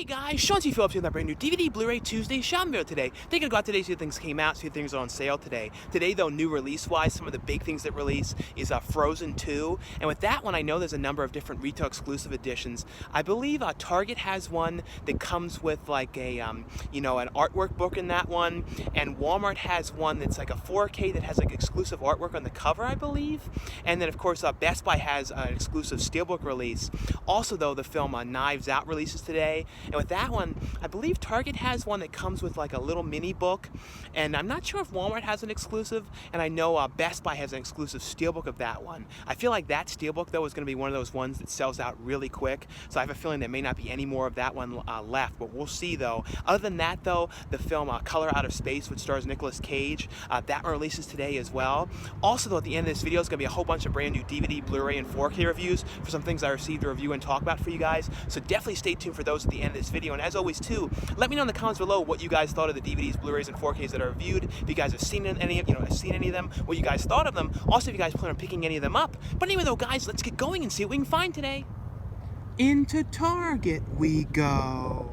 Hey guys, Sean T. Phillips here with that brand new DVD Blu-ray Tuesday shopping video today. Taking a go out today, see what things came out, see what things are on sale today. Today though, new release-wise, some of the big things that release is Frozen 2. And with that one, I know there's a number of different retail exclusive editions. I believe Target has one that comes with like a, an artwork book in that one. And Walmart has one that's like a 4K that has like exclusive artwork on the cover, I believe. And then of course, Best Buy has an exclusive Steelbook release. Also though, the film Knives Out releases today. And with that one, I believe Target has one that comes with like a little mini book, and I'm not sure if Walmart has an exclusive, and I know Best Buy has an exclusive steelbook of that one. I feel like that steelbook though is going to be one of those ones that sells out really quick, so I have a feeling there may not be any more of that one left, but we'll see though. Other than that though, the film Color Out of Space, which stars Nicolas Cage, that one releases today as well. Also though, at the end of this video is going to be a whole bunch of brand new DVD, Blu-ray, and 4K reviews for some things I received to review and talk about for you guys, so definitely stay tuned for those at the end of this video. And as always too, let me know in the comments below what you guys thought of the DVDs, Blu-rays, and 4Ks that are reviewed. If you guys have seen any of them, what you guys thought of them. Also, if you guys plan on picking any of them up. But anyway though, guys, let's get going and see what we can find today. Into Target we go.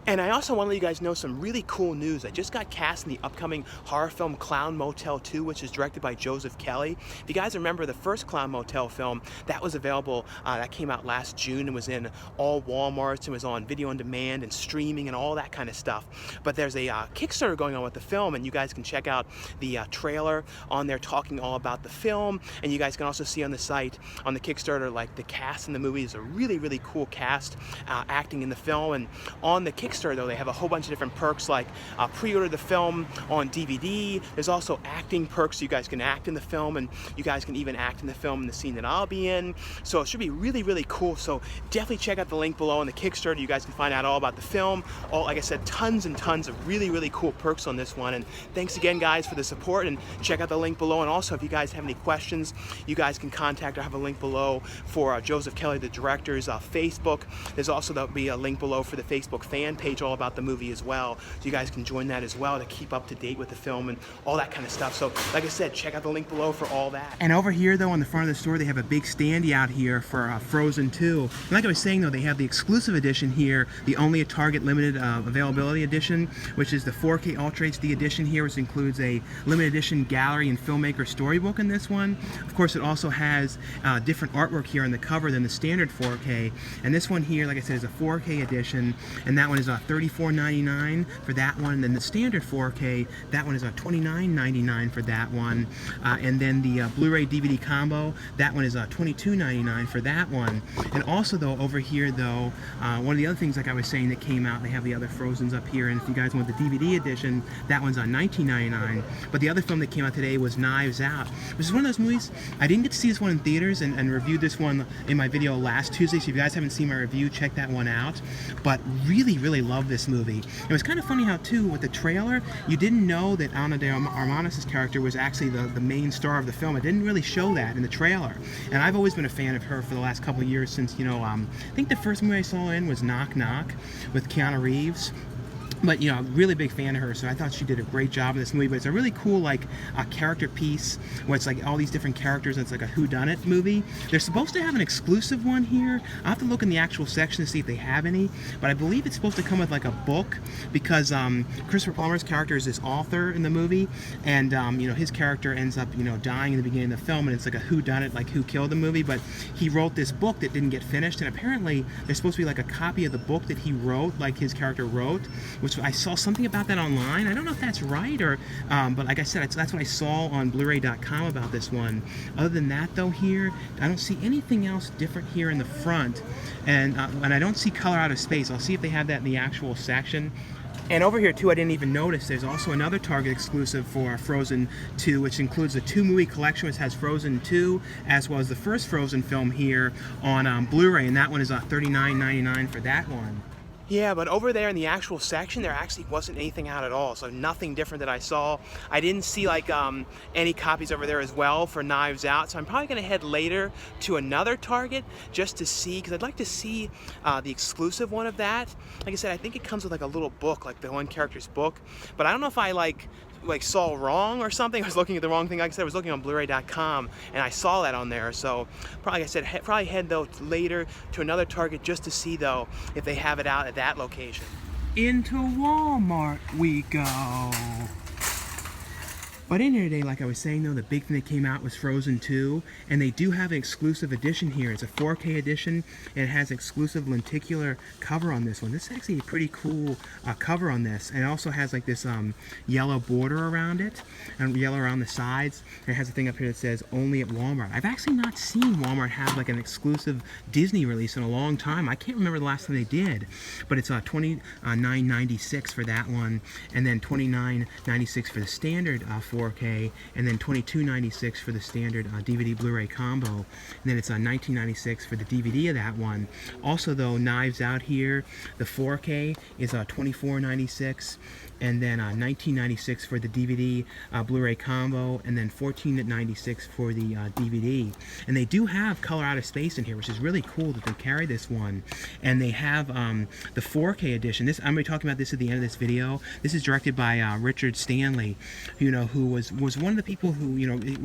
And I also want to let you guys know some really cool news. I just got cast in the upcoming horror film Clown Motel 2, which is directed by Joseph Kelly. If you guys remember the first Clown Motel film, that was available, that came out last June and was in all Walmarts and was on video on demand and streaming and all that kind of stuff. But there's a Kickstarter going on with the film, and you guys can check out the trailer on there talking all about the film. And you guys can also see on the site, on the Kickstarter, like the cast in the movie is a really, really cool cast acting in the film. And on the Kickstarter though, they have a whole bunch of different perks like pre-order the film on DVD. There's also acting perks, so you guys can act in the film, and you guys can even act in the film in the scene that I'll be in. So it should be really, really cool. So definitely check out the link below on the Kickstarter. You guys can find out all about the film. Like I said, tons and tons of really, really cool perks on this one. And thanks again, guys, for the support. And check out the link below. And also, if you guys have any questions, you guys can contact. I have a link below for Joseph Kelly, the director's Facebook. There's also there'll be a link below for the Facebook fan page all about the movie as well, so you guys can join that as well to keep up to date with the film and all that kind of stuff. So like I said, check out the link below for all that. And over here though, on the front of the store, they have a big standee out here for Frozen 2. And like I was saying though, they have the exclusive edition here, the only a Target limited availability edition, which is the 4K Ultra HD edition here, which includes a limited edition gallery and filmmaker storybook in this one. Of course, it also has different artwork here on the cover than the standard 4K. And this one here, like I said, is a 4K edition, and that one is $34.99 for that one. And then the standard 4K, that one is $29.99 for that one. And then the Blu-ray DVD combo, that one is $22.99 for that one. And also though, over here though, one of the other things like I was saying that came out, they have the other Frozens up here, and if you guys want the DVD edition, that one's $19.99. But the other film that came out today was Knives Out, which is one of those movies, I didn't get to see this one in theaters and reviewed this one in my video last Tuesday, so if you guys haven't seen my review, check that one out. But really, really love this movie. It was kind of funny how too, with the trailer, you didn't know that Ana de Armas' character was actually the main star of the film. It didn't really show that in the trailer. And I've always been a fan of her for the last couple of years since, I think the first movie I saw in was Knock Knock with Keanu Reeves. But, really big fan of her, so I thought she did a great job in this movie. But it's a really cool, like, character piece where it's like all these different characters, and it's like a whodunit movie. They're supposed to have an exclusive one here. I'll have to look in the actual section to see if they have any. But I believe it's supposed to come with, like, a book because Christopher Plummer's character is this author in the movie. And, his character ends up, dying in the beginning of the film, and it's like a whodunit, like who killed the movie. But he wrote this book that didn't get finished, and apparently there's supposed to be, like, a copy of the book that he wrote, like his character wrote, which I saw something about that online. I don't know if that's right or, but like I said, that's what I saw on Blu-ray.com about this one. Other than that though here, I don't see anything else different here in the front. And I don't see Color Out of Space. I'll see if they have that in the actual section. And over here too, I didn't even notice, there's also another Target exclusive for Frozen 2, which includes a 2-movie collection, which has Frozen 2, as well as the first Frozen film here on Blu-ray, and that one is $39.99 for that one. Yeah, but over there in the actual section, there actually wasn't anything out at all, so nothing different that I saw. I didn't see like any copies over there as well for Knives Out, so I'm probably going to head later to another Target just to see, because I'd like to see the exclusive one of that. Like I said, I think it comes with like a little book, like the one character's book, but I don't know if I like saw wrong or something. I was looking at the wrong thing. Like I said, I was looking on Blu-ray.com and I saw that on there. So probably, like I said, probably head though later to another Target just to see though if they have it out at that location. Into Walmart we go. But in here today, like I was saying though, the big thing that came out was Frozen 2, and they do have an exclusive edition here. It's a 4K edition, and it has exclusive lenticular cover on this one. This is actually a pretty cool cover on this, and it also has like this yellow border around it, and yellow around the sides. And it has a thing up here that says "Only at Walmart." I've actually not seen Walmart have like an exclusive Disney release in a long time. I can't remember the last time they did, but it's $29.96 for that one, and then $29.96 for the standard 4K, and then $22.96 for the standard DVD Blu-ray combo, and then it's $19.96 for the DVD of that one. Also though, Knives Out here, the 4K is $24.96, and then $19.96 for the DVD Blu-ray combo, and then $14.96 for the DVD. And they do have Color Out of Space in here, which is really cool that they carry this one. And they have the 4K edition. This, I'm going to be talking about this at the end of this video. This is directed by Richard Stanley, who was one of the people who,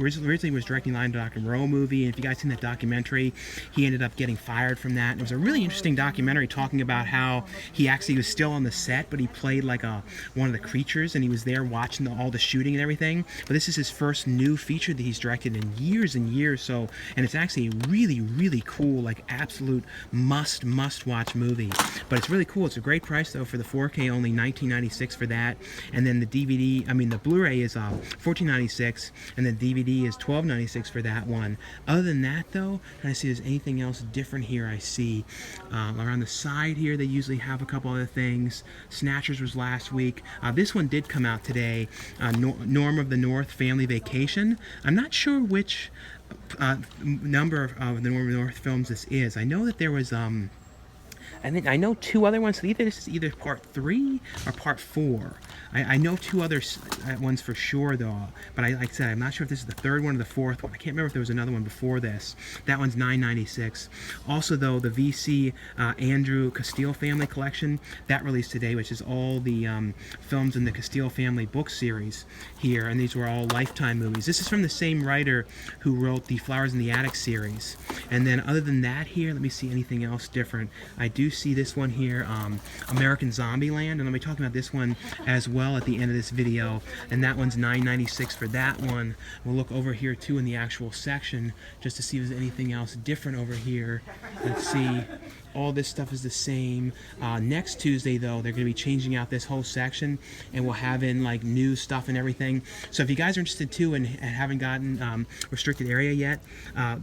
originally was directing the Lion Dr. Moreau movie. And if you guys seen that documentary, he ended up getting fired from that. And it was a really interesting documentary talking about how he actually was still on the set, but he played like one of the creatures, and he was there watching all the shooting and everything. But this is his first new feature that he's directed in years and years. So, and it's actually a really, really cool, like absolute must watch movie. But it's really cool. It's a great price though for the 4K, only $19.96 for that. And then the the Blu-ray is $14.96, and the DVD is $12.96 for that one. Other than that though, trying to see if there's anything else different here. I see around the side here they usually have a couple other things. Snatchers was last week. This one did come out today. Norm of the North Family Vacation. I'm not sure which number of the Norm of the North films this is. I know that there was I know two other ones. So this is either part 3 or part 4. I know two other ones for sure though, but like I said, I'm not sure if this is the third one or the fourth one. I can't remember if there was another one before this. That one's $9.96. Also though, the VC Andrew Castile Family Collection, that released today, which is all the films in the Castile Family book series here, and these were all Lifetime movies. This is from the same writer who wrote the Flowers in the Attic series. And then other than that here, let me see anything else different. I do see this one here, American Zombieland, and I'll be talking about this one as well at the end of this video, and that one's $9.96 for that one. We'll look over here too in the actual section just to see if there's anything else different over here. Let's see. All this stuff is the same. Next Tuesday though, they're going to be changing out this whole section, and we'll have in like new stuff and everything. So if you guys are interested too and haven't gotten restricted area yet,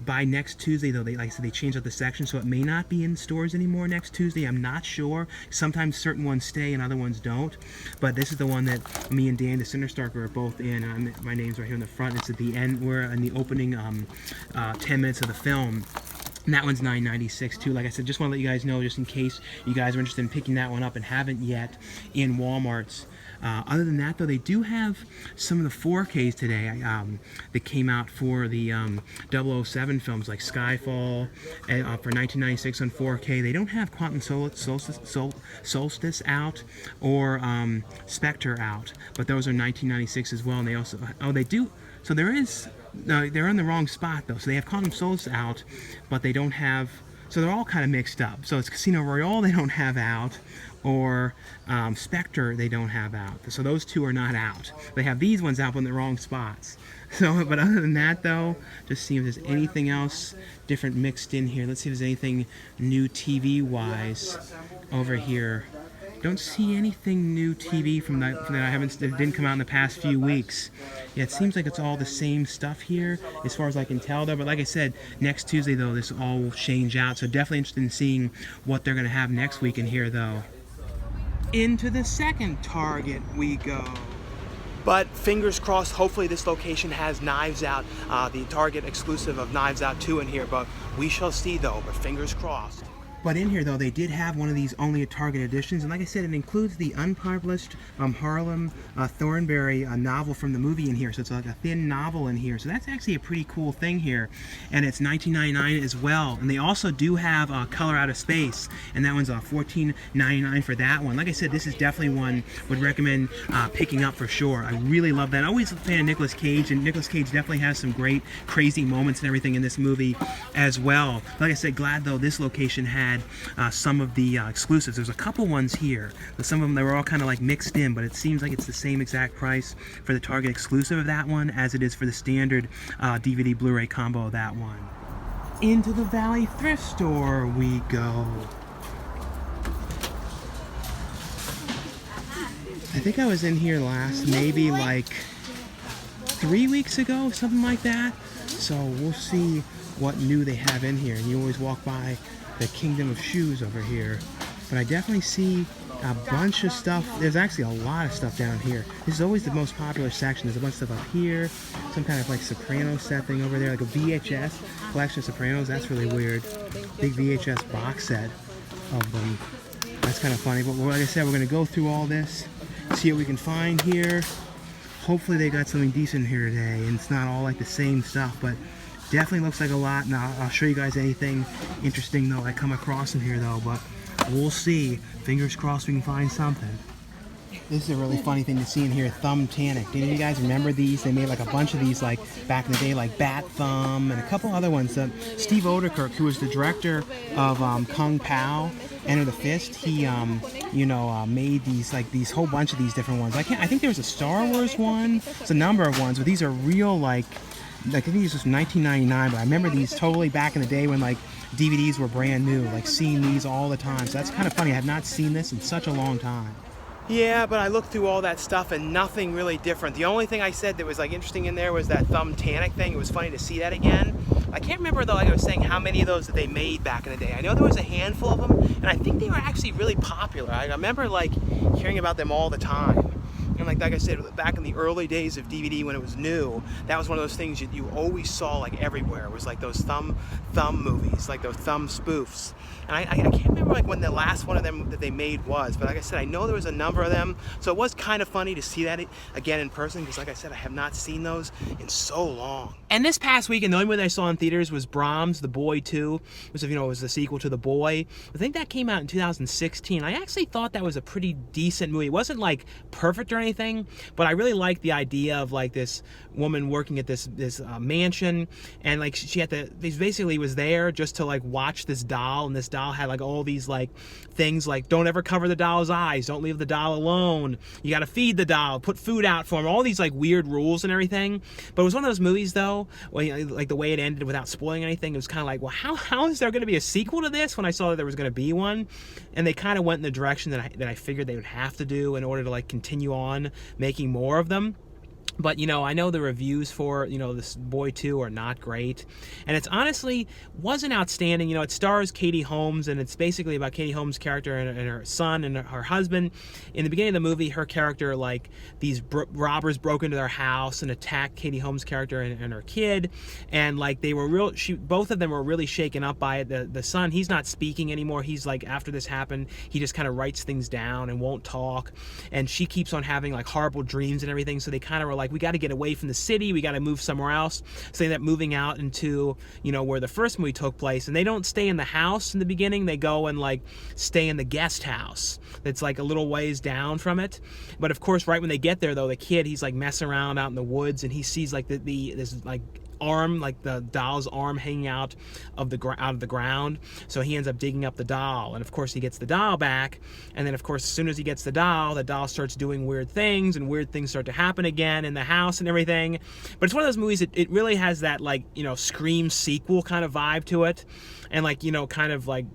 by next Tuesday though, like I said, they changed out the section, so it may not be in stores anymore next Tuesday. I'm not sure. Sometimes certain ones stay and other ones don't. But this is the one that me and Dan DeCinderstarker are both in. My name's right here in the front. It's at the end. We're in the opening 10 minutes of the film. And that one's $9.96 too. Like I said, just want to let you guys know, just in case you guys are interested in picking that one up and haven't yet in Walmart's. Other than that though, they do have some of the 4Ks today that came out for the 007 films, like Skyfall for $19.96 on 4K. They don't have Quantum Solstice out or Spectre out, but those are $19.96 as well. And they also, they do, so there is, no, they're in the wrong spot though. So they have Quantum Solstice out, but they don't have, so they're all kind of mixed up. So it's Casino Royale they don't have out, or Spectre they don't have out. So those two are not out. They have these ones out in the wrong spots. So, but other than that though, just see if there's anything else different mixed in here. Let's see if there's anything new TV-wise over here. Don't see anything new TV from that that didn't come out in the past few weeks. Yeah, it seems like it's all the same stuff here as far as I can tell though. But like I said, next Tuesday though, this all will change out. So definitely interested in seeing what they're going to have next week in here though. Into the second Target we go. But fingers crossed, hopefully this location has Knives Out, the Target exclusive of Knives Out 2 in here. But we shall see though, but fingers crossed. But in here though, they did have one of these only at Target editions, and like I said, it includes the unpublished Harlan Thrombey novel from the movie in here. So it's like a thin novel in here. So that's actually a pretty cool thing here, and it's $19.99 as well. And they also do have Color Out of Space, and that one's $14.99 for that one. Like I said, this is definitely one would recommend picking up for sure. I really love that. I'm always a fan of Nicolas Cage, and Nicolas Cage definitely has some great crazy moments and everything in this movie as well. Like I said, glad though this location had had some of the exclusives. There's a couple ones here. Some of them, they were all kind of like mixed in, but it seems like it's the same exact price for the Target exclusive of that one as it is for the standard DVD Blu-ray combo of that one. Into the Valley Thrift Store we go. I think I was in here last, maybe like 3 weeks ago, something like that. So we'll see what new they have in here. And you always walk by the Kingdom of Shoes over here. But I definitely see a bunch of stuff. There's actually a lot of stuff down here. This is always the most popular section. There's a bunch of stuff up here. Some kind of like Soprano set thing over there, like a VHS collection of Sopranos. That's really weird. Big VHS box set of them. That's kind of funny. But like I said, we're going to go through all this, see what we can find here. Hopefully they got something decent here today, and it's not all like the same stuff, but definitely looks like a lot. And I'll show you guys anything interesting though I come across in here though, but we'll see. Fingers crossed we can find something. This is a really funny thing to see in here, Thumbtanic. Do any of you guys remember these? They made like a bunch of these like back in the day, like Bat Thumb and a couple other ones. Steve Odekirk, who was the director of Kung Pao, Enter the Fist, he made these whole bunch of these different ones. I think there was a Star Wars one. It's a number of ones, but these are real like I think these was from 1999, but I remember these totally back in the day when like DVDs were brand new, like seeing these all the time. So that's kind of funny. I have not seen this in such a long time. Yeah, but I looked through all that stuff and nothing really different. The only thing I said that was like interesting in there was that Thumbtanic thing. It was funny to see that again. I can't remember though, like I was saying, how many of those that they made back in the day. I know there was a handful of them, and I think they were actually really popular. I remember like hearing about them all the time. And like I said, back in the early days of DVD when it was new, that was one of those things that you always saw like everywhere. It was like those thumb movies, like those thumb spoofs. And I can't remember like when the last one of them that they made was, but like I said, I know there was a number of them. So it was kind of funny to see that again in person, because like I said, I have not seen those in so long. And this past weekend, the only one I saw in theaters was Brahms, The Boy 2, which was the sequel to The Boy. I think that came out in 2016. I actually thought that was a pretty decent movie. It wasn't like perfect or anything, but I really liked the idea of like this woman working at this mansion, and like she basically was there just to like watch this doll, and this doll had like all these like things like don't ever cover the doll's eyes, don't leave the doll alone, you got to feed the doll, put food out for him, all these like weird rules and everything. But it was one of those movies though, when, like the way it ended without spoiling anything, it was kind of like, well, how is there going to be a sequel to this when I saw that there was going to be one? And they kind of went in the direction that I figured they would have to do in order to like continue on making more of them. But, I know the reviews for, this Boy 2 are not great. And it's honestly wasn't outstanding. It stars Katie Holmes, and it's basically about Katie Holmes' character and her son and her husband. In the beginning of the movie, her character, like, these robbers broke into their house and attacked Katie Holmes' character and her kid. And, like, both of them were really shaken up by it. The son, he's not speaking anymore. He's, like, after this happened, he just kind of writes things down and won't talk. And she keeps on having, like, horrible dreams and everything. So they kind of were like, we got to get away from the city, we got to move somewhere else. So they end up moving out into where the first movie took place, and they don't stay in the house in the beginning. They go and like stay in the guest house that's like a little ways down from it. But of course, right when they get there though, the kid, he's like messing around out in the woods, and he sees like this like arm, like the doll's arm hanging out of the ground. So he ends up digging up the doll, and of course he gets the doll back. And then of course, as soon as he gets the doll starts doing weird things, and weird things start to happen again in the house and everything. But it's one of those movies, it really has that like Scream sequel kind of vibe to it, and like kind of like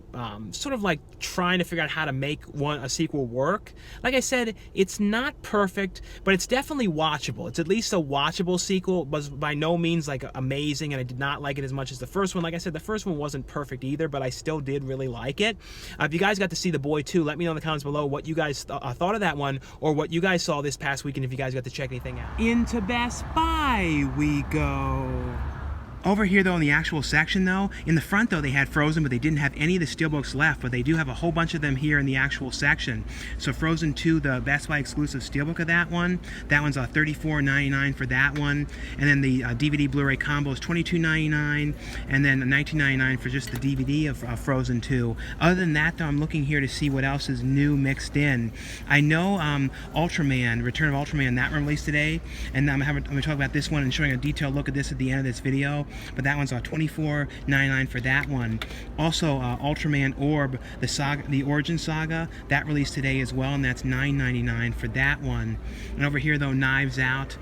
sort of like trying to figure out how to make a sequel work. Like I said, it's not perfect, but it's definitely watchable. It's at least a watchable sequel, but by no means like amazing, and I did not like it as much as the first one. Like I said, the first one wasn't perfect either, but I still did really like it. If you guys got to see The Boy 2, let me know in the comments below what you guys thought of that one, or what you guys saw this past weekend if you guys got to check anything out. Into Best Buy we go. Over here though, in the actual section though, in the front though, they had Frozen, but they didn't have any of the steelbooks left, but they do have a whole bunch of them here in the actual section. So Frozen 2, the Best Buy exclusive steelbook of that one's $34.99 for that one, and then the DVD Blu-ray combo is $22.99, and then $19.99 for just the DVD of Frozen 2. Other than that though, I'm looking here to see what else is new mixed in. I know Ultraman, Return of Ultraman, that one released today, and I'm going to talk about this one and showing a detailed look at this at the end of this video. but that one's $24.99 for that one. Also, Ultraman Orb, the Origin Saga, that released today as well, and that's $9.99 for that one. And over here, though, Knives Out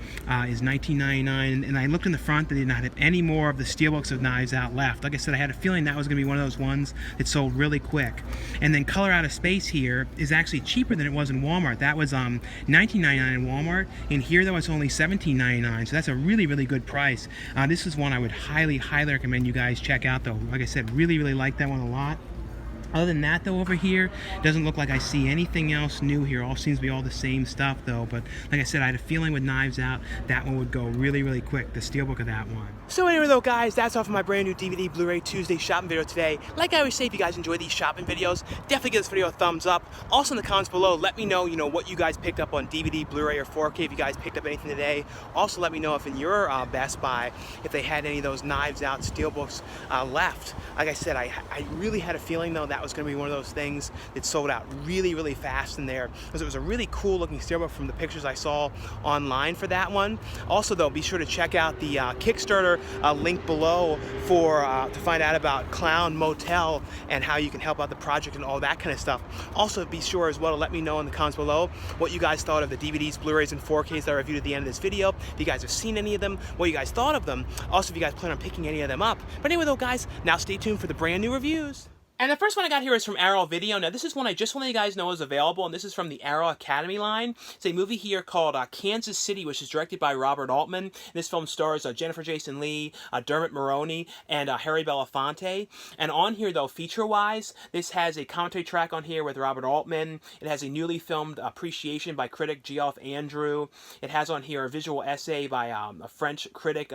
is $19.99, and I looked in the front, they did not have any more of the steelbooks of Knives Out left. Like I said, I had a feeling that was going to be one of those ones that sold really quick. And then Color Out of Space here is actually cheaper than it was in Walmart. That was $19.99 in Walmart, and here, though, it's only $17.99, so that's a really, really good price. This is one I would highly recommend you guys check out, though. Like I said, really like that one a lot. Other than that, though, over here, doesn't look like I see anything else new here. All seems to be all the same stuff, though. But like I said, I had a feeling with Knives Out, that one would go really quick, the steelbook of that one. So anyway, though, guys, that's all for my brand new DVD Blu-ray Tuesday shopping video today. Like I always say, if you guys enjoy these shopping videos, definitely give this video a thumbs up. Also in the comments below, let me know, what you guys picked up on DVD, Blu-ray, or 4K, if you guys picked up anything today. Also, let me know if in your Best Buy, if they had any of those Knives Out steelbooks left. Like I said, I really had a feeling, though, that was going to be one of those things that sold out really fast in there, because it was a really cool looking steelbook from the pictures I saw online for that one. Also, though, be sure to check out the Kickstarter link below for to find out about Clown Motel and how you can help out the project and all that kind of stuff. Also, be sure as well to let me know in the comments below what you guys thought of the DVDs, Blu-rays, and 4Ks that I reviewed at the end of this video. If you guys have seen any of them, what you guys thought of them. Also, if you guys plan on picking any of them up. But anyway, though, guys, now stay tuned for the brand new reviews. And the first one I got here is from Arrow Video. Now, this is one I just want you guys know is available, and this is from the Arrow Academy line. It's a movie here called Kansas City, which is directed by Robert Altman. This film stars Jennifer Jason Leigh, Dermot Mulroney, and Harry Belafonte. And on here, though, feature-wise, this has a commentary track on here with Robert Altman. It has a newly filmed appreciation by critic Geoff Andrew. It has on here a visual essay by a French critic,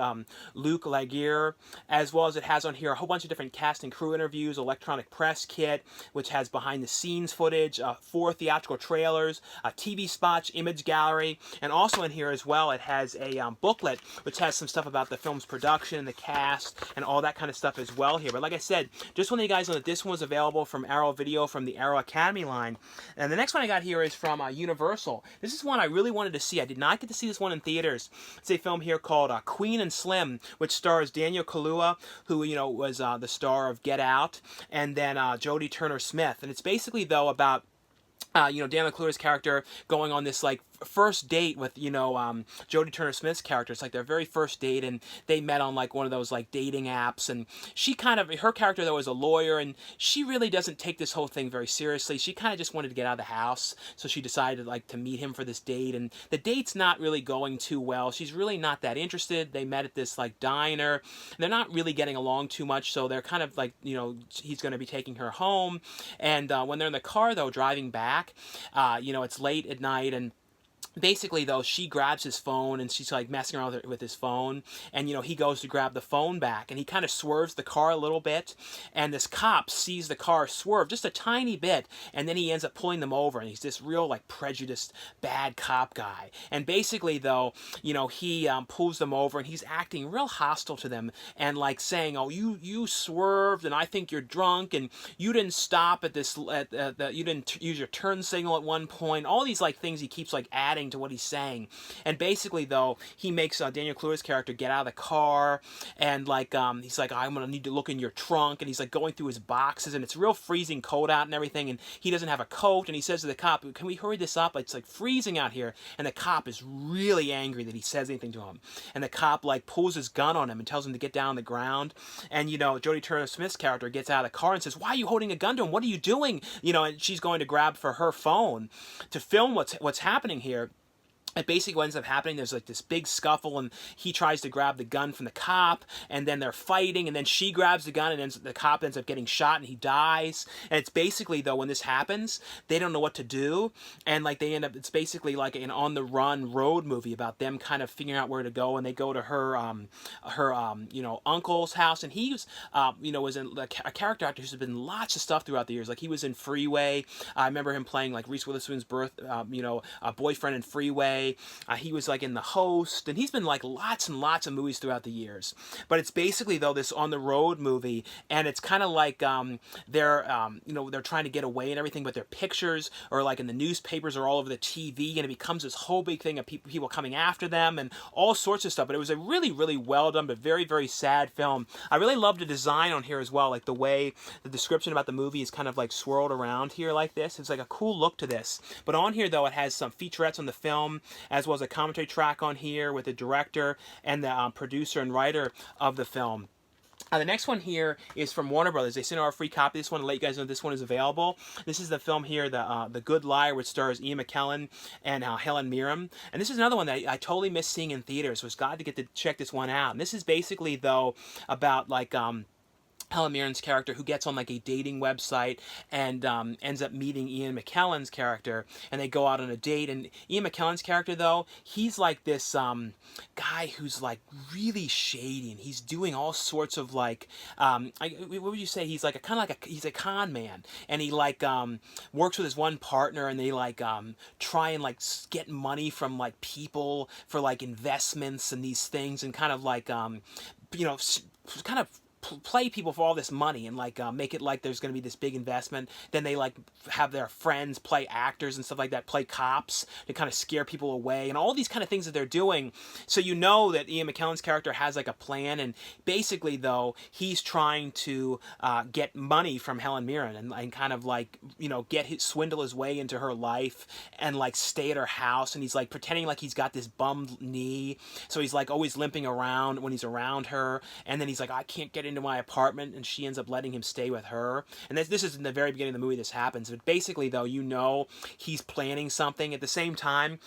Luc Laguerre, as well as it has on here a whole bunch of different cast and crew interviews, electronic press kit, which has behind-the-scenes footage, 4 theatrical trailers, TV spots, image gallery, and also in here as well, it has a booklet, which has some stuff about the film's production, the cast, and all that kind of stuff as well here. But like I said, just want you guys know that this one was available from Arrow Video from the Arrow Academy line. And the next one I got here is from Universal. This is one I really wanted to see. I did not get to see this one in theaters. It's a film here called Queen and Slim, which stars Daniel Kaluuya, who, was the star of Get Out, and then Jodie Turner-Smith. And it's basically, though, about Daniel Kaluuya's character going on this, like, first date with, Jodie Turner-Smith's character. It's like their very first date, and they met on, like, one of those, like, dating apps, and her character, though, is a lawyer, and she really doesn't take this whole thing very seriously. She kind of just wanted to get out of the house, so she decided, like, to meet him for this date, and the date's not really going too well. She's really not that interested. They met at this, like, diner, and they're not really getting along too much, so they're kind of, like, he's going to be taking her home, and when they're in the car, though, driving back, it's late at night, and basically, though, she grabs his phone, and she's, like, messing around with his phone, and, he goes to grab the phone back, and he kind of swerves the car a little bit, and this cop sees the car swerve just a tiny bit, and then he ends up pulling them over, and he's this real, like, prejudiced, bad cop guy. And basically, though, he pulls them over, and he's acting real hostile to them, and, like, saying, oh, you swerved, and I think you're drunk, and you didn't stop at this, you didn't use your turn signal at one point. All these, like, things he keeps, like, adding to what he's saying. And basically, though, he makes Daniel Kaluuya's character get out of the car, and, like, he's like, I'm gonna need to look in your trunk, and he's, like, going through his boxes, and it's real freezing cold out and everything, and he doesn't have a coat, and he says to the cop, can we hurry this up? It's, like, freezing out here. And the cop is really angry that he says anything to him. And the cop, like, pulls his gun on him and tells him to get down on the ground. And, Jodie Turner-Smith's character gets out of the car and says, why are you holding a gun to him? What are you doing? And she's going to grab for her phone to film what's happening here. It basically ends up happening, there's like this big scuffle, and he tries to grab the gun from the cop, and then they're fighting, and then she grabs the gun, and then the cop ends up getting shot, and he dies. And it's basically, though, when this happens, they don't know what to do, and, like, they end up, it's basically like an on-the-run road movie about them kind of figuring out where to go, and they go to her uncle's house, and he was, was in, like, a character actor who's been in lots of stuff throughout the years. Like, he was in Freeway. I remember him playing, like, Reese Witherspoon's boyfriend in Freeway. Boy. He was like in The Host, and he's been like lots and lots of movies throughout the years. But it's basically though this on the road movie, and it's kind of like they're trying to get away and everything, but their pictures or like in the newspapers or all over the TV, and it becomes this whole big thing of people coming after them and all sorts of stuff. But it was a really, really well done but very, very sad film. I really love the design on here as well, like the way the description about the movie is kind of like swirled around here like this. It's like a cool look to this. But on here though, it has some featurettes on the film as well as a commentary track on here with the director and the producer and writer of the film. The next one here is from Warner Brothers. They sent out a free copy of this one to let you guys know this one is available. This is the film here, The Good Liar, which stars Ian McKellen and Helen Mirren. And this is another one that I totally missed seeing in theaters. So I was glad to get to check this one out. And this is basically, though, about like Helen Mirren's character who gets on like a dating website and ends up meeting Ian McKellen's character, and they go out on a date. And Ian McKellen's character though, he's like this guy who's like really shady, and he's doing all sorts of like what would you say, he's like he's a con man, and he like works with his one partner, and they like try and like get money from like people for like investments and these things, and kind of like kind of play people for all this money and like make it like there's going to be this big investment. Then they like have their friends play actors and stuff like that, play cops to kind of scare people away, and all these kind of things that they're doing. So you know that Ian McKellen's character has like a plan, and basically though he's trying to get money from Helen Mirren and kind of like swindle his way into her life and like stay at her house, and he's like pretending like he's got this bummed knee, so he's like always limping around when he's around her, and then he's like, I can't get into my apartment, and she ends up letting him stay with her. And this is in the very beginning of the movie this happens. But basically though, he's planning something. At the same time,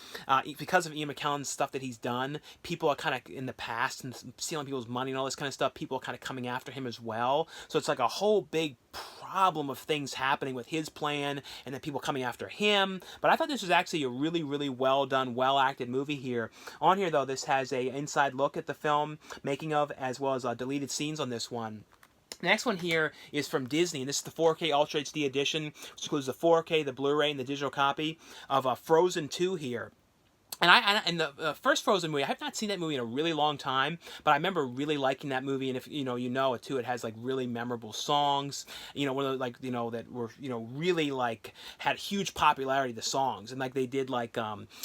because of Ian McKellen's stuff that he's done, people are kind of in the past and stealing people's money and all this kind of stuff, people are kind of coming after him as well. So it's like a whole big problem of things happening with his plan and then people coming after him. But I thought this was actually a really, really well done, well acted movie here. On here though, this has a inside look at the film making of, as well as deleted scenes on this one. The next one here is from Disney, and this is the 4K Ultra HD Edition, which includes the 4K, the Blu-ray, and the digital copy of Frozen 2 here. And the first Frozen movie, I have not seen that movie in a really long time, but I remember really liking that movie. And if you know it too, it has like really memorable songs. One of the, that were really like had huge popularity. The songs, and like they did like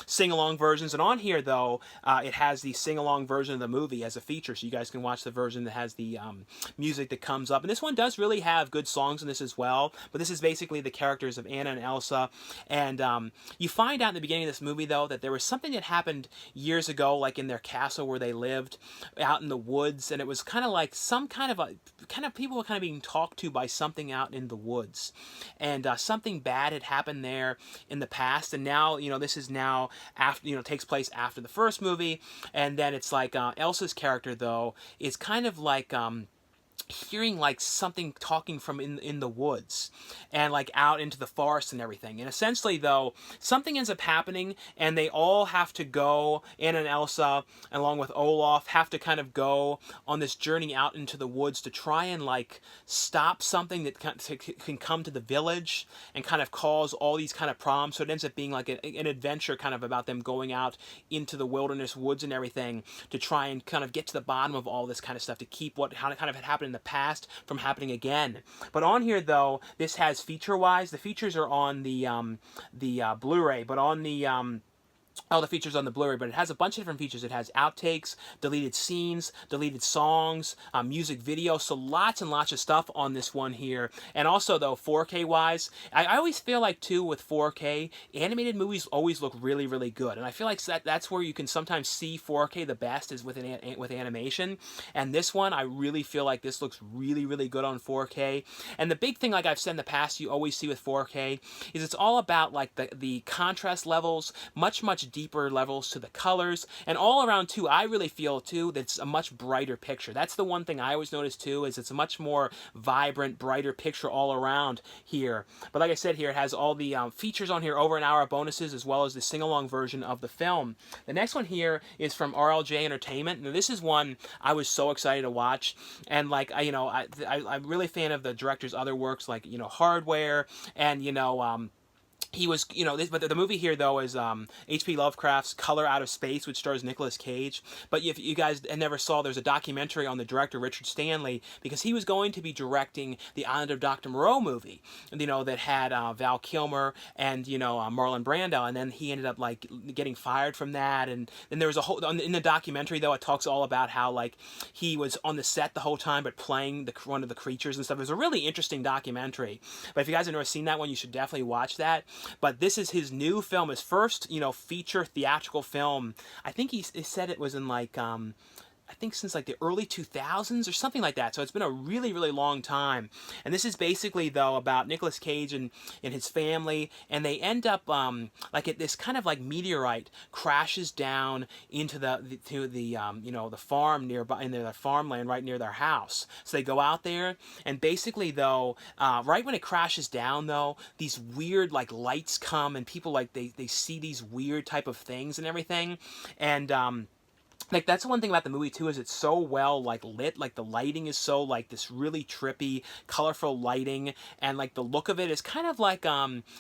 sing along versions. And on here though, it has the sing along version of the movie as a feature, so you guys can watch the version that has the music that comes up. And this one does really have good songs in this as well. But this is basically the characters of Anna and Elsa, and you find out in the beginning of this movie though that there was something that happened years ago, like in their castle where they lived out in the woods, and it was kind of like some kind of people were kind of being talked to by something out in the woods, and something bad had happened there in the past, and now this is now after takes place after the first movie, and then it's like Elsa's character though is kind of like hearing like something talking from in the woods and like out into the forest and everything. And essentially though, something ends up happening, and they all have to go, Anna and Elsa along with Olaf have to kind of go on this journey out into the woods to try and like stop something that can come to the village and kind of cause all these kind of problems. So it ends up being like an adventure kind of about them going out into the wilderness woods and everything to try and kind of get to the bottom of all this kind of stuff, to keep what kind of had happened in the past from happening again. But on here though, this has feature-wise, the features are on the Blu-ray, but on the all the features on the Blu-ray, but it has a bunch of different features. It has outtakes, deleted scenes, deleted songs, music video, so lots and lots of stuff on this one here. And also though, 4K wise, I always feel like too with 4K, animated movies always look really, really good. And I feel like that's where you can sometimes see 4K the best is with animation. And this one, I really feel like this looks really, really good on 4K. And the big thing, like I've said in the past, you always see with 4K is it's all about like the contrast levels, much deeper levels to the colors, and all around too, I really feel too that it's a much brighter picture. That's the one thing I always notice too, is it's a much more vibrant, brighter picture all around here. But like I said, here it has all the features on here, over an hour of bonuses, as well as the sing-along version of the film. The next one here is from RLJ Entertainment. Now this is one I was so excited to watch, and like I'm really a fan of the director's other works, like Hardware, and he was, you know, but the movie here though is H.P. Lovecraft's Color Out of Space, which stars Nicolas Cage. But if you guys never saw, there's a documentary on the director Richard Stanley, because he was going to be directing the Island of Dr. Moreau movie, you know, that had Val Kilmer and, you know, Marlon Brando, and then he ended up like getting fired from that. And then there was a whole in the documentary though, it talks all about how like he was on the set the whole time but playing one of the creatures and stuff. It was a really interesting documentary. But if you guys have never seen that one, you should definitely watch that. But this is his new film, his first, you know, feature theatrical film. I think he said it was in like, I think since like the early 2000s or something like that. So it's been a really, really long time. And this is basically though about Nicolas Cage and his family, and they end up like this kind of like meteorite crashes down into the you know, the farm nearby, in their farmland right near their house. So they go out there, and basically though, right when it crashes down though, these weird like lights come, and people like they see these weird type of things and everything, and like that's the one thing about the movie too, is it's so well like lit. Like the lighting is so like this really trippy, colorful lighting, and like the look of it is kind of like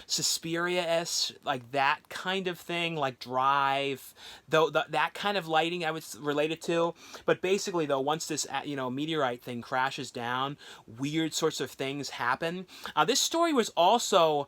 Suspiria-esque, like that kind of thing, like Drive, though that kind of lighting I would relate it to. But basically though, once this you know, meteorite thing crashes down, weird sorts of things happen. This story was also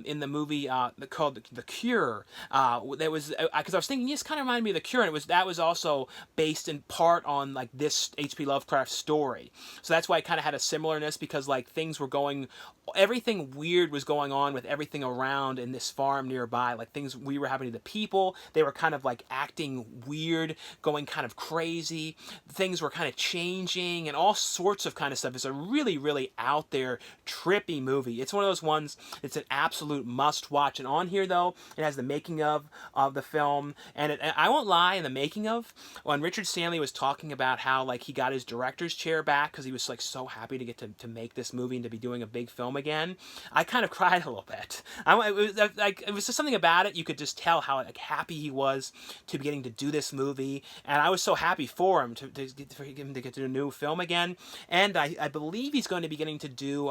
in the movie called The Cure. That was because I was thinking, this kind of reminded me of The Cure, and that was also based in part on like this H.P. Lovecraft story. So that's why it kind of had a similarness, because like things were going, everything weird was going on with everything around in this farm nearby. Like things we were happening to the people, they were kind of like acting weird, going kind of crazy. Things were kind of changing and all sorts of kind of stuff. It's a really, really out there, trippy movie. It's one of those ones, it's an absolute must watch. And on here though, it has the making of the film, and I won't lie, in the making of, when Richard Stanley was talking about how like he got his director's chair back because he was like so happy to get to make this movie and to be doing a big film again, I kind of cried a little bit. It was just something about it, you could just tell how like happy he was to be getting to do this movie, and I was so happy for him for him to get to do a new film again. And I believe he's going to be getting to do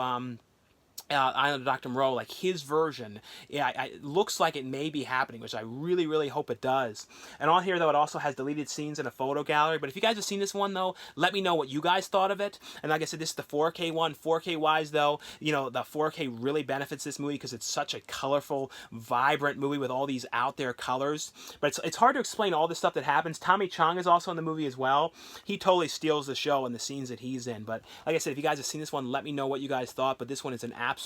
Island of Dr. Moreau, like his version. Yeah, it looks like it may be happening, which I really, really hope it does. And on here, though, it also has deleted scenes and a photo gallery. But if you guys have seen this one, though, let me know what you guys thought of it. And like I said, this is the 4K one. 4K-wise, though, you know, the 4K really benefits this movie because it's such a colorful, vibrant movie with all these out there colors. But it's hard to explain all the stuff that happens. Tommy Chong is also in the movie as well. He totally steals the show and the scenes that he's in. But like I said, if you guys have seen this one, let me know what you guys thought. But this one is an absolute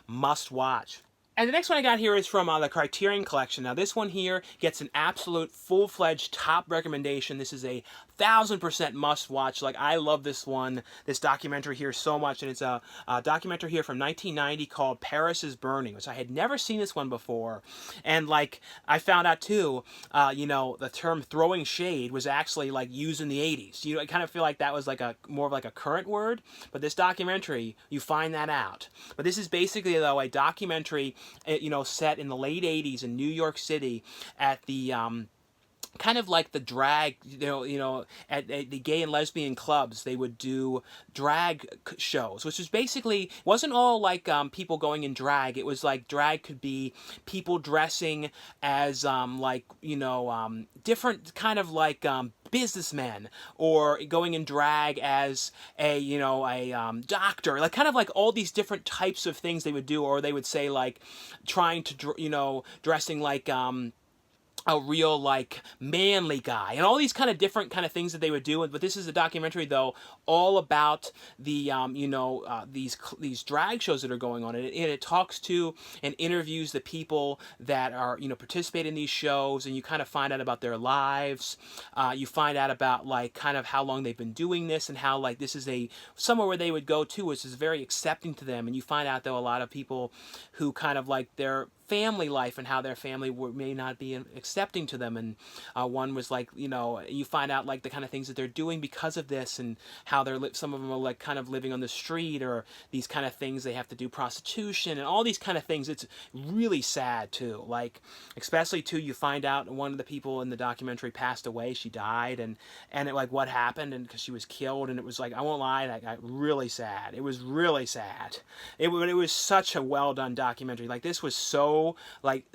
must watch. And the next one I got here is from the Criterion Collection. Now this one here gets an absolute full-fledged top recommendation. This is a 1000% must watch. Like, I love this one, this documentary here so much. And it's a documentary here from 1990 called Paris is Burning, which I had never seen this one before. And like, I found out too, you know, the term throwing shade was actually like used in the 80s. You know, I kind of feel like that was like more of like a current word, but this documentary, you find that out. But this is basically though a documentary, you know, set in the late 80s in New York City at the kind of like the drag, you know, at the gay and lesbian clubs, they would do drag shows, which was basically, wasn't all like people going in drag. It was like drag could be people dressing as like, you know, different kind of like businessmen, or going in drag as a, you know, a doctor, like kind of like all these different types of things they would do. Or they would say like trying to, you know, dressing like a real like manly guy, and all these kind of different kind of things that they would do. But this is a documentary though all about the you know, these drag shows that are going on, and it talks to and interviews the people that are, you know, participate in these shows, and you kind of find out about their lives. You find out about like kind of how long they've been doing this, and how like this is somewhere where they would go to, which is very accepting to them. And you find out though a lot of people who kind of like their family life and how their family may not be accepting to them. And one was like, you know, you find out like the kind of things that they're doing because of this, and how some of them are like kind of living on the street, or these kind of things they have to do, prostitution and all these kind of things. It's really sad too, like especially too, you find out one of the people in the documentary passed away. She died, and it, like what happened, and because she was killed. And it was like, I won't lie, like really sad. It was really sad. It was such a well done documentary. Like this was so so like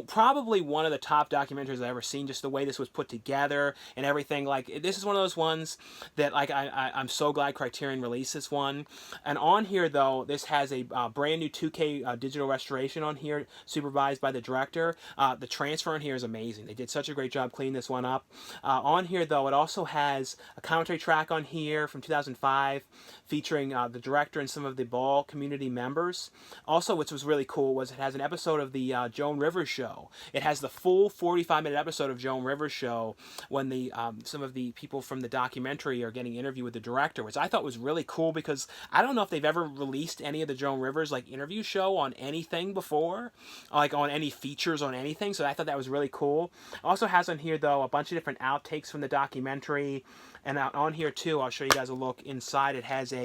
probably one of the top documentaries I've ever seen. Just the way this was put together and everything. Like this is one of those ones that like I'm so glad Criterion released this one. And on here though, this has a brand new 2K digital restoration on here, supervised by the director. The transfer on here is amazing. They did such a great job cleaning this one up. On here though, it also has a commentary track on here from 2005 featuring the director and some of the Ball community members. Also, which was really cool, was it has an episode of the Joan Rivers show. It has the full 45-minute episode of Joan Rivers show when the some of the people from the documentary are getting interviewed with the director, which I thought was really cool because I don't know if they've ever released any of the Joan Rivers like interview show on anything before, like on any features on anything. So I thought that was really cool. Also has on here though a bunch of different outtakes from the documentary, and on here too, I'll show you guys a look inside. It has a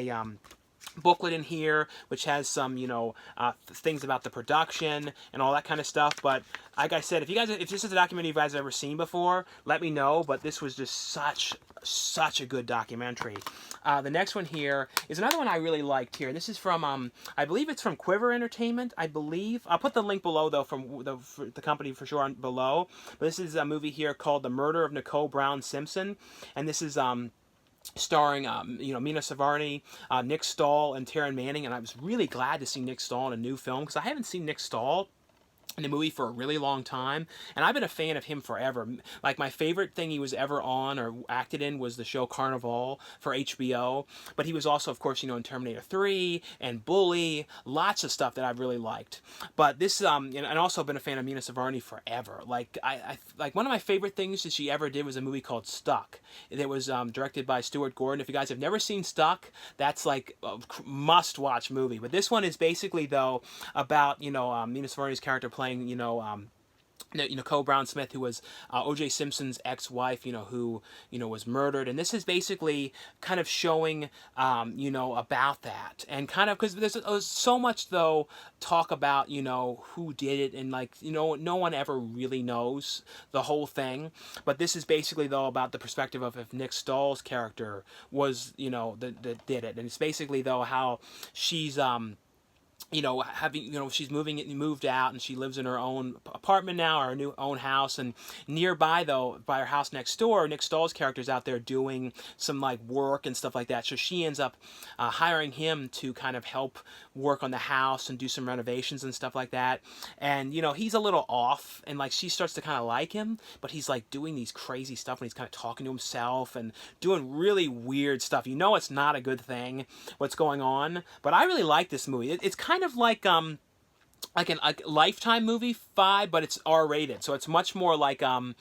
booklet in here which has some things about the production and all that kind of stuff. But like I said, if this is a documentary you guys have ever seen before, let me know. But this was just such a good documentary. The next one here is another one I really liked here. This is from I believe it's from Quiver Entertainment. I believe I'll put the link below though from the company for sure below. But this is a movie here called The Murder of Nicole Brown Simpson, and this is starring Mina Sevigny, Nick Stahl, and Taryn Manning. And I was really glad to see Nick Stahl in a new film because I haven't seen Nick Stahl in a movie for a really long time, and I've been a fan of him forever. Like my favorite thing he was ever on or acted in was the show Carnival for HBO, but he was also, of course, in Terminator 3 and Bully, lots of stuff that I've really liked. But this, and also been a fan of Mina Sevigny forever. Like I like one of my favorite things that she ever did was a movie called Stuck. It was directed by Stuart Gordon. If you guys have never seen Stuck, that's like a must-watch movie. But this one is basically though about Mina Sevigny's character playing Nicole Brown Smith, who was O.J. Simpson's ex-wife, who was murdered, and this is basically kind of showing, about that, and kind of because there's so much though talk about who did it, and no one ever really knows the whole thing, but this is basically though about the perspective of if Nick Stahl's character was that did it, and it's basically though how she's she's moved out and she lives in her own apartment now, or her new own house, and nearby though, by her house next door, Nick Stahl's character's out there doing some like work and stuff like that. So she ends up hiring him to kind of help work on the house and do some renovations and stuff like that. And he's a little off, and like she starts to kind of like him, but he's like doing these crazy stuff and he's kind of talking to himself and doing really weird stuff. It's not a good thing what's going on, but I really like this movie. It's kind of like a Lifetime movie vibe, but it's R-rated, so it's much more like an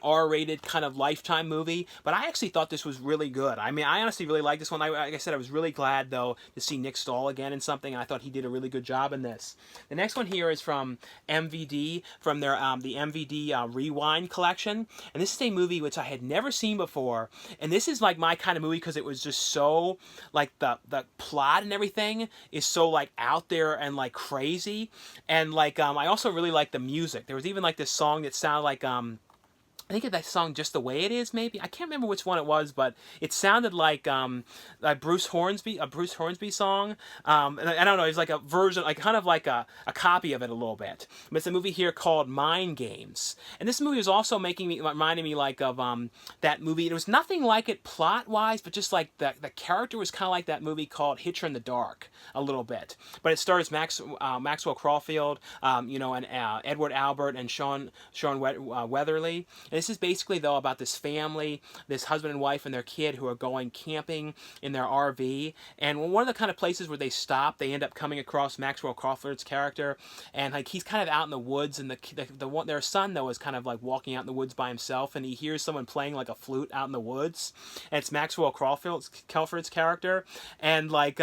R-rated kind of Lifetime movie. But I actually thought this was really good. I mean, I honestly really liked this one. Like I said, I was really glad though to see Nick Stahl again in something, and I thought he did a really good job in this. The next one here is from MVD, from their the MVD Rewind collection, and this is a movie which I had never seen before, and this is like my kind of movie because it was just so like the plot and everything is so like out there and like crazy. And like I also really like the music. There was even like this song that sounded like I think that song Just the Way It Is, maybe. I can't remember which one it was, but it sounded like a Bruce Hornsby song. And I don't know, it's like a version, like kind of like a copy of it a little bit. But it's a movie here called Mind Games. And this movie was also reminding me like of that movie. It was nothing like it plot-wise, but just like the character was kind of like that movie called Hitcher in the Dark a little bit. But it stars Maxwell Caulfield, and Edward Albert and Sean Weatherly. And this is basically, though, about this family, this husband and wife and their kid who are going camping in their RV. And one of the kind of places where they stop, they end up coming across Maxwell Crawford's character. And like he's kind of out in the woods, and their son, though, is kind of like walking out in the woods by himself. And he hears someone playing like a flute out in the woods. And it's Maxwell Crawford's character. And like...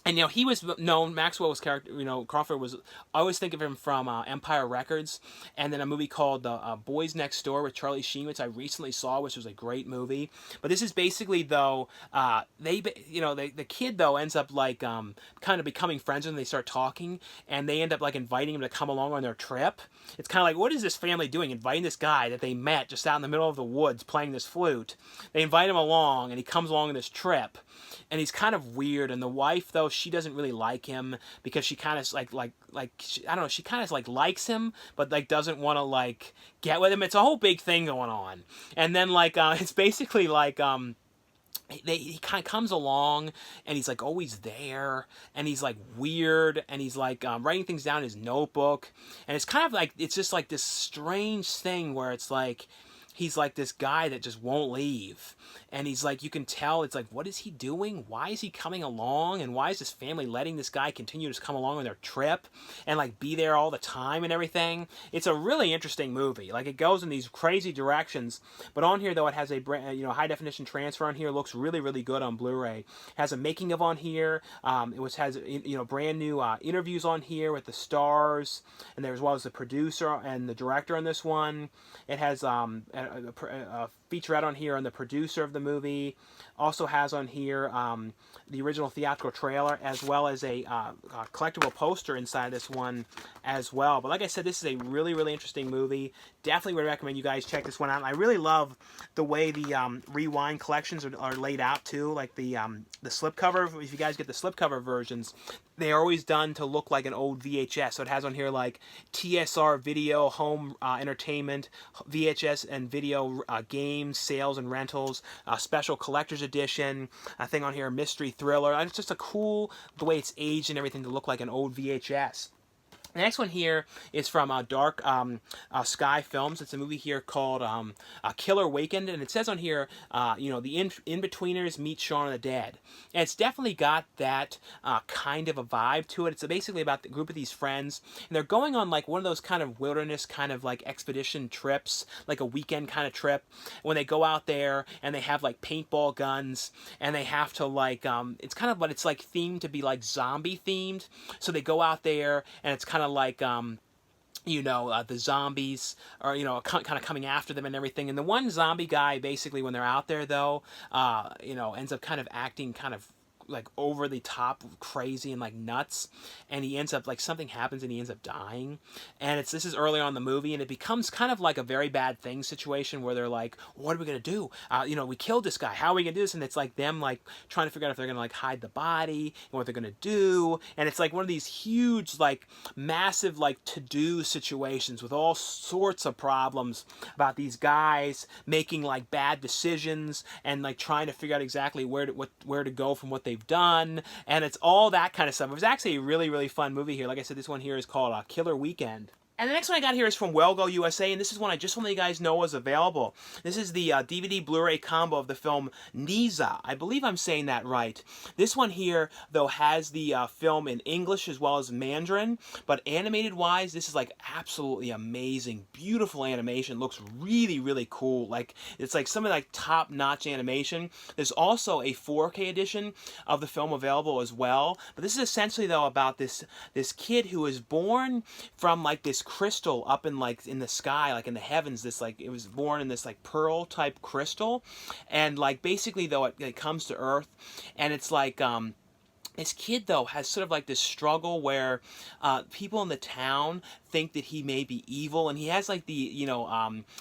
And he was known. Maxwell's character, Crawford was. I always think of him from Empire Records, and then a movie called The Boys Next Door with Charlie Sheen, which I recently saw, which was a great movie. But this is basically though, the kid though ends up like kind of becoming friends with him. They start talking, and they end up like inviting him to come along on their trip. It's kind of like, what is this family doing? Inviting this guy that they met just out in the middle of the woods playing this flute. They invite him along, and he comes along on this trip, and he's kind of weird. And the wife though though she doesn't really like him because she kind of I don't know, she kind of like likes him, but like doesn't want to like get with him. It's a whole big thing going on. And then like it's basically like he kind of comes along and he's like always there and he's like weird and he's like writing things down in his notebook, and it's kind of like it's just like this strange thing where it's like he's like this guy that just won't leave, and he's like, you can tell it's like, what is he doing? Why is he coming along? And why is this family letting this guy continue to come along on their trip and like be there all the time and everything? It's a really interesting movie. Like, it goes in these crazy directions, but on here though it has a high definition transfer on here. Looks really, really good on Blu-ray. Has a making of on here. Has brand new interviews on here with the stars, and there as well as the producer and the director on this one. It has a featurette on here on the producer of the movie. Also has on here the original theatrical trailer, as well as a collectible poster inside this one as well. But like I said, this is a really, really interesting movie. Definitely would recommend you guys check this one out. And I really love the way the rewind collections are laid out too. Like the slipcover, if you guys get the slipcover versions, they are always done to look like an old VHS. So it has on here like TSR video, home entertainment, VHS and video games, sales and rentals, special collector's edition, a thing on here, mystery thriller. It's just a cool, the way it's aged and everything, to look like an old VHS. The next one here is from Dark Sky Films. It's a movie here called Killer Wakened, and it says on here, the in-betweeners meet Shaun of the Dead. And it's definitely got that kind of a vibe to it. It's basically about the group of these friends, and they're going on like one of those kind of wilderness kind of like expedition trips, like a weekend kind of trip, when they go out there and they have like paintball guns, and they have to like, it's kind of, but it's like themed to be like zombie themed. So they go out there and it's kind of like the zombies are kind of coming after them and everything. And the one zombie guy, basically, when they're out there though, ends up kind of acting kind of like over the top crazy and like nuts, and he ends up like, something happens and he ends up dying. And this is early on in the movie, and it becomes kind of like a very bad thing situation where they're like, what are we gonna do? We killed this guy, how are we gonna do this? And it's like them like trying to figure out if they're gonna like hide the body and what they're gonna do. And it's like one of these huge like massive like to-do situations with all sorts of problems about these guys making like bad decisions and like trying to figure out exactly where to go from what they've done, and it's all that kind of stuff. It was actually a really, really fun movie here. Like I said, this one here is called Killer Weekend. And the next one I got here is from Wellgo USA, and this is one I just want to let you guys know is available. This is the DVD Blu-ray combo of the film Niza. I believe I'm saying that right. This one here, though, has the film in English as well as Mandarin, but animated-wise, this is like absolutely amazing. Beautiful animation. Looks really, really cool. Like, it's like some of like top-notch animation. There's also a 4K edition of the film available as well. But this is essentially, though, about this kid who was born from like this crystal up in like in the sky, like in the heavens. This like, it was born in this like pearl type crystal, and like basically though it comes to Earth, and it's like this kid though has sort of like this struggle where people in the town think that he may be evil, and he has like the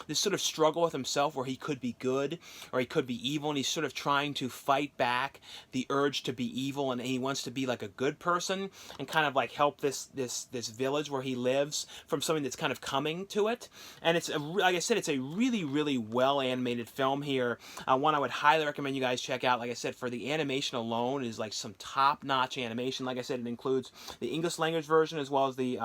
this sort of struggle with himself where he could be good or he could be evil, and he's sort of trying to fight back the urge to be evil, and he wants to be like a good person and kind of like help this village where he lives from something that's kind of coming to it. And it's like I said, it's a really, really well animated film here. One I would highly recommend you guys check out. Like I said, for the animation alone is like some top-notch animation. Like I said, it includes the English language version as well as the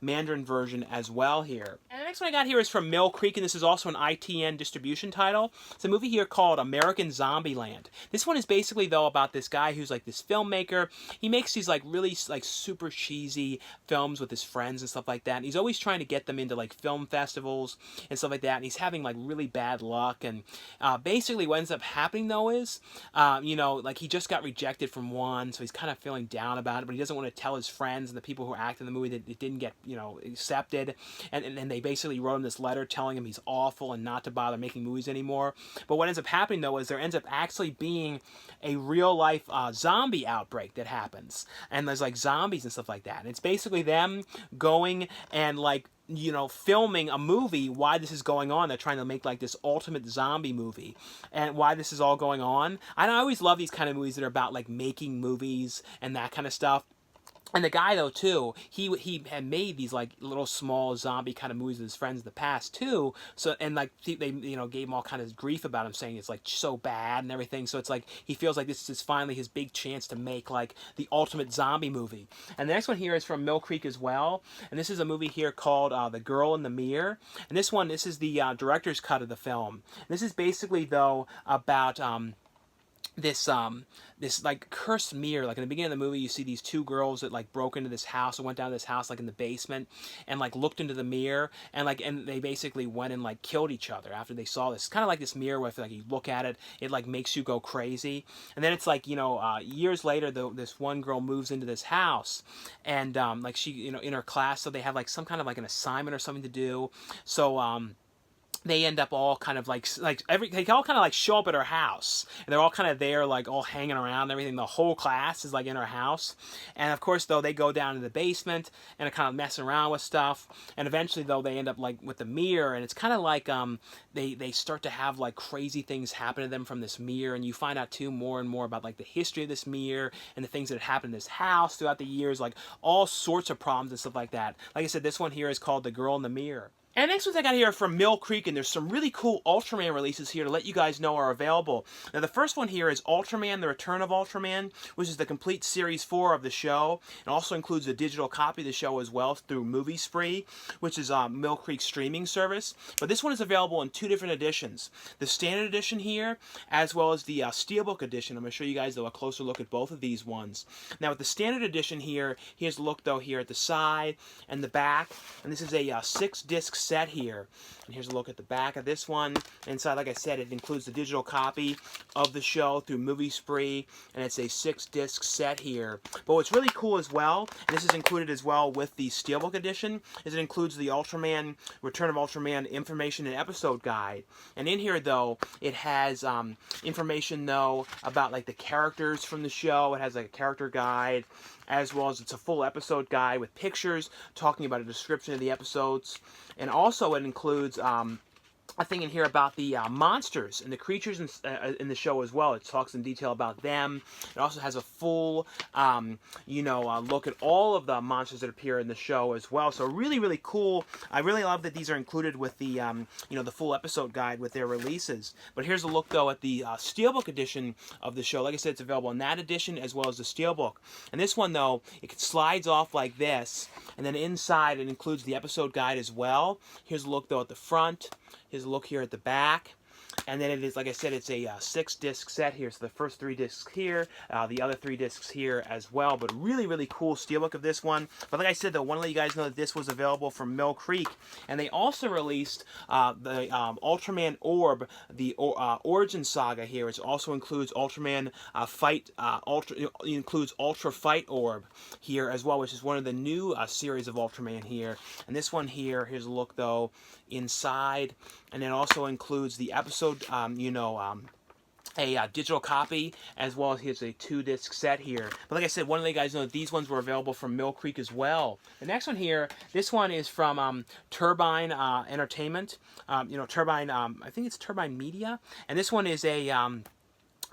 Mandarin version as well here. And the next one I got here is from Mill Creek, and this is also an ITN distribution title. It's a movie here called American Zombieland. This one is basically though about this guy who's like this filmmaker. He makes these like really like super cheesy films with his friends and stuff like that, and he's always trying to get them into like film festivals and stuff like that, and he's having like really bad luck. And basically what ends up happening though is like he just got rejected from one, so he's kind of feeling down about it, but he doesn't want to tell his friends and the people who act in the movie that it didn't get accepted, and they basically wrote him this letter telling him he's awful and not to bother making movies anymore. But what ends up happening though is there ends up actually being a real life zombie outbreak that happens, and there's like zombies and stuff like that, and it's basically them going and like filming a movie, why this is going on. They're trying to make like this ultimate zombie movie, and why this is all going on. I always love these kind of movies that are about like making movies and that kind of stuff. And the guy though too, he had made these like little small zombie kind of movies with his friends in the past too. So and like they gave him all kind of grief about him, saying it's like so bad and everything. So it's like he feels like this is finally his big chance to make like the ultimate zombie movie. And the next one here is from Mill Creek as well, and this is a movie here called The Girl in the Mirror. And this is the director's cut of the film. And this is basically though about this like cursed mirror. Like in the beginning of the movie, you see these two girls that like broke into this house or went down to this house like in the basement and like looked into the mirror, and they basically went and like killed each other after they saw this. It's kind of like this mirror where if like you look at it, it like makes you go crazy. And then it's like years later, this one girl moves into this house, and like she in her class, so they have like some kind of like an assignment or something to do. So they end up all kind of they all kind of like show up at her house, and they're all kind of there like all hanging around and everything. The whole class is like in her house, and of course though they go down to the basement and are kind of messing around with stuff, and eventually though they end up like with the mirror, and it's kind of like they start to have like crazy things happen to them from this mirror, and you find out too more and more about like the history of this mirror and the things that happened in this house throughout the years, like all sorts of problems and stuff like that. Like I said, this one here is called The Girl in the Mirror. And next ones I got here are from Mill Creek, and there's some really cool Ultraman releases here to let you guys know are available. Now the first one here is Ultraman, The Return of Ultraman, which is the complete Series 4 of the show. It also includes a digital copy of the show as well through Movie Spree, which is Mill Creek's streaming service. But this one is available in two different editions. The standard edition here, as well as the Steelbook edition. I'm going to show you guys though a closer look at both of these ones. Now with the standard edition here, here's a look though here at the side and the back. And this is a 6-disc set here, and here's a look at the back of this one. Inside, like I said, it includes the digital copy of the show through Movie Spree, and it's a 6-disc set here. But what's really cool as well, and this is included as well with the Steelbook edition, is it includes the Ultraman Return of Ultraman information and episode guide. And in here though, it has information though about like the characters from the show. It has like a character guide, as well as it's a full episode guide with pictures talking about a description of the episodes. And also it includes a thing in here about the monsters and the creatures in the show as well. It talks in detail about them. It also has a full, look at all of the monsters that appear in the show as well. So really, really cool. I really love that these are included with the, the full episode guide with their releases. But here's a look though at the Steelbook edition of the show. Like I said, it's available in that edition as well as the Steelbook. And this one though, it slides off like this, and then inside it includes the episode guide as well. Here's a look though at the front. Here's a look here at the back. And then it is, like I said, it's a 6-disc set here. So the first 3 discs here, the other 3 discs here as well. But really, really cool steelbook of this one. But like I said, though, I want to let you guys know that this was available from Mill Creek. And they also released the Ultraman Orb, the Origin Saga here, which also includes Ultraman includes Ultra Fight Orb here as well, which is one of the new series of Ultraman here. And this one here, here's a look, though, inside. And it also includes the episode, a digital copy, as well as here's a 2-disc set here. But like I said, one of you guys know that these ones were available from Mill Creek as well. The next one here, this one is from Turbine Entertainment. Turbine, I think it's Turbine Media. And this one is a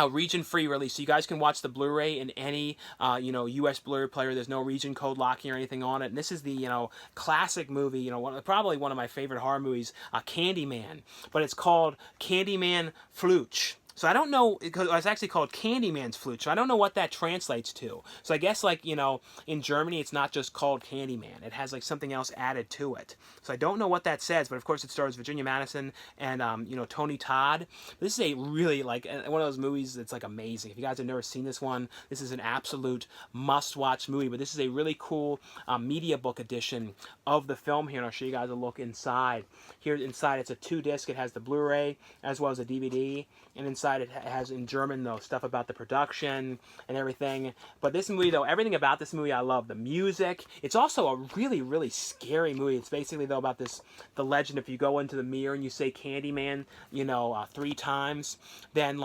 region-free release, so you guys can watch the Blu-ray in any, U.S. Blu-ray player. There's no region code locking or anything on it. And this is the, classic movie, probably one of my favorite horror movies, Candyman. But it's called Candyman Flooch. So I don't know, because it's actually called Candyman's Flute, so I don't know what that translates to. So I guess, in Germany, it's not just called Candyman. It has, something else added to it. So I don't know what that says, but of course it stars Virginia Madison and, Tony Todd. This is a really, one of those movies that's, amazing. If you guys have never seen this one, this is an absolute must-watch movie. But this is a really cool media book edition of the film here, and I'll show you guys a look inside. Here inside, it's a 2-disc. It has the Blu-ray as well as a DVD, and inside it has in German though stuff about the production and everything. But this movie though, everything about this movie I love. The music. It's also a really, really scary movie. It's basically though about the legend. If you go into the mirror and you say Candyman, 3 times, then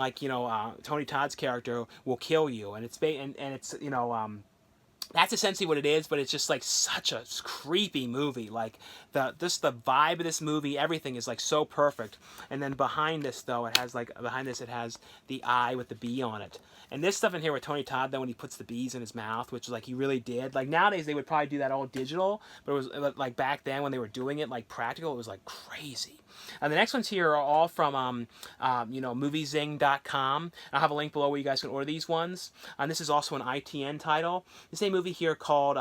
Tony Todd's character will kill you. And it's that's essentially what it is, but it's just like such a creepy movie. Like the vibe of this movie, everything is like so perfect. And then behind this though, it has the eye with the bee on it. And this stuff in here with Tony Todd though, when he puts the bees in his mouth, which is like he really did. Like nowadays they would probably do that all digital, but it was like back then when they were doing it like practical, it was like crazy. And the next ones here are all from moviezing.com. I'll have a link below where you guys can order these ones. And this is also an ITN title. This is a movie here called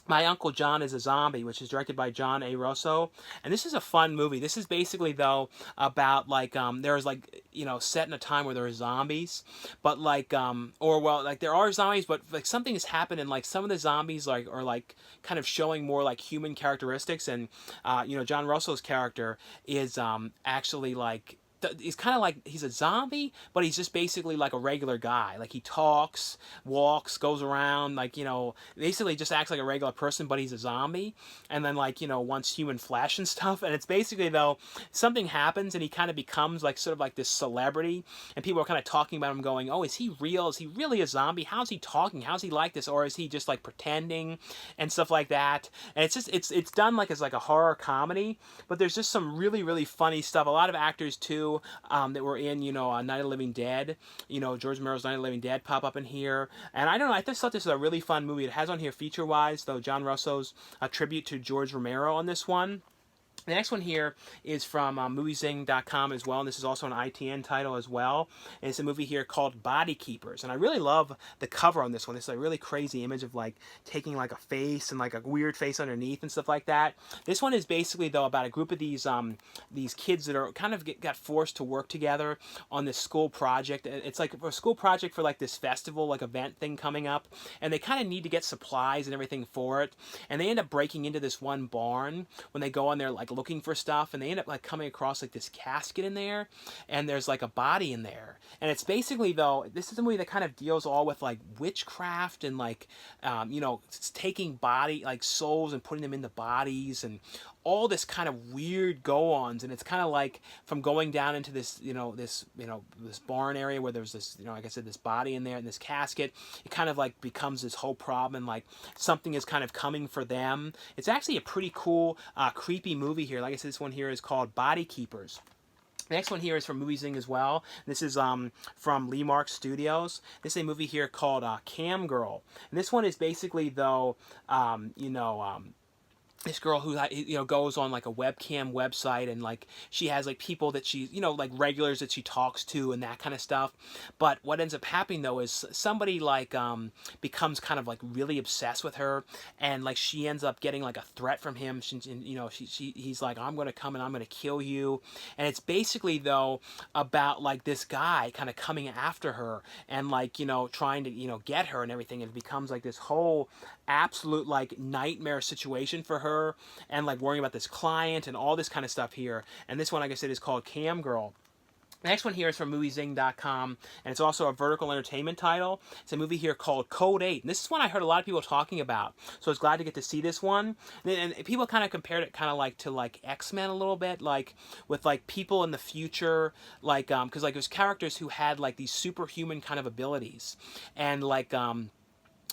My Uncle John is a Zombie, which is directed by John A. Russo. And this is a fun movie. This is basically, though, about, like, there's, like, set in a time where there are zombies. But, like, there are zombies, but, like, something has happened, and, like, some of the zombies, like, are, like, kind of showing more, like, human characteristics. And, John Russo's character is actually, like, he's kind of like, he's a zombie, but he's just basically like a regular guy. Like he talks, walks, goes around, like, basically just acts like a regular person, but he's a zombie. And then like, wants human flesh and stuff. And it's basically though, something happens and he kind of becomes like sort of like this celebrity. And people are kind of talking about him going, oh, is he real? Is he really a zombie? How's he talking? How's he like this? Or is he just like pretending and stuff like that? And it's just, it's done like as like a horror comedy, but there's just some really, really funny stuff. A lot of actors too, that were in, Night of the Living Dead, George Romero's Night of the Living Dead pop up in here. And I don't know, I just thought this was a really fun movie. It has on here feature-wise, though, John Russo's tribute to George Romero on this one. The next one here is from moviezing.com as well, and this is also an ITN title as well. And it's a movie here called Body Keepers, and I really love the cover on this one. It's a really crazy image of like taking like a face and like a weird face underneath and stuff like that. This one is basically though about a group of these kids that are kind of got forced to work together on this school project. It's like a school project for like this festival, like event thing coming up, and they kind of need to get supplies and everything for it. And they end up breaking into this one barn when they go on there like looking for stuff, and they end up like coming across like this casket in there, and there's like a body in there. And it's basically though, this is a movie that kind of deals all with like witchcraft and like it's taking body like souls and putting them into bodies and all this kind of weird go-ons. And it's kind of like from going down into this this barn area where there's this like I said, this body in there and this casket, it kind of like becomes this whole problem, and like something is kind of coming for them. It's actually a pretty cool creepy movie here. Like I said, this one here is called Body Keepers. The next one here is from Movie Zing as well. This is from Lee Mark Studios. This is a movie here called Cam Girl. And this one is basically though this girl who goes on like a webcam website, and like she has like people that she like regulars that she talks to and that kind of stuff. But what ends up happening though is somebody like becomes kind of like really obsessed with her, and like she ends up getting like a threat from him. He's like, I'm going to come and I'm going to kill you. And it's basically though about like this guy kind of coming after her and like trying to get her and everything. And it becomes like this whole absolute like nightmare situation for her, and like worrying about this client and all this kind of stuff here. And this one, like I said, is called Cam Girl. The next one here is from moviezing.com, and it's also a vertical entertainment title. It's a movie here called Code 8. And this is one I heard a lot of people talking about, so I was glad to get to see this one. And people kind of compared it kind of like to like X-Men a little bit, like with like people in the future, like because like there's characters who had like these superhuman kind of abilities, and like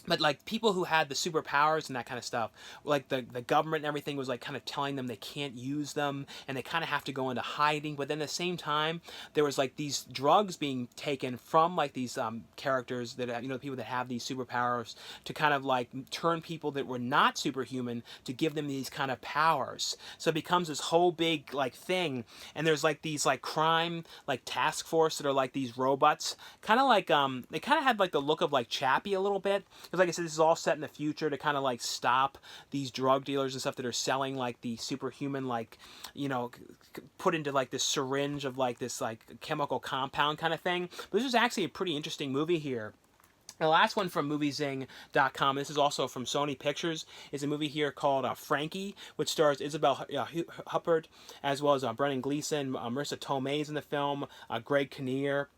but like people who had the superpowers and that kind of stuff, like the government and everything was like kind of telling them they can't use them, and they kind of have to go into hiding. But then at the same time, there was like these drugs being taken from like these characters that the people that have these superpowers to kind of like turn people that were not superhuman to give them these kind of powers. So it becomes this whole big like thing, and there's like these like crime like task force that are like these robots, kind of like they kind of had like the look of like Chappie a little bit. Because like I said, this is all set in the future to kind of like stop these drug dealers and stuff that are selling like the superhuman, like, put into like this syringe of like this like chemical compound kind of thing. But this is actually a pretty interesting movie here. The last one from moviezing.com, this is also from Sony Pictures, is a movie here called Frankie, which stars Isabel Huppert, as well as Brendan Gleeson, Marissa Tomei's in the film, Greg Kinnear.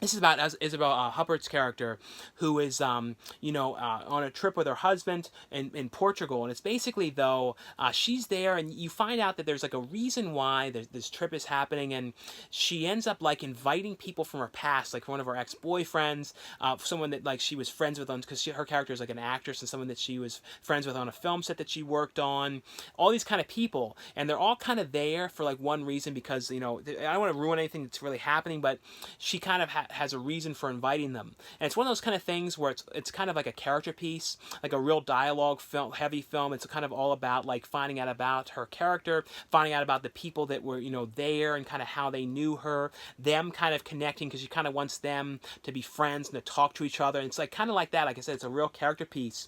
this is about Isabel Huppert's character, who is, on a trip with her husband in Portugal, and it's basically though she's there, and you find out that there's like a reason why this trip is happening, and she ends up like inviting people from her past, like one of her ex-boyfriends, someone that like she was friends with on because her character is like an actress, and someone that she was friends with on a film set that she worked on, all these kind of people, and they're all kind of there for like one reason because I don't want to ruin anything that's really happening, but she kind of has a reason for inviting them. And it's one of those kind of things where it's kind of like a character piece, like a real dialogue film, heavy film. It's kind of all about like finding out about her character, finding out about the people that were, there, and kind of how they knew her, them kind of connecting because she kind of wants them to be friends and to talk to each other. And it's like kind of like that. Like I said, it's a real character piece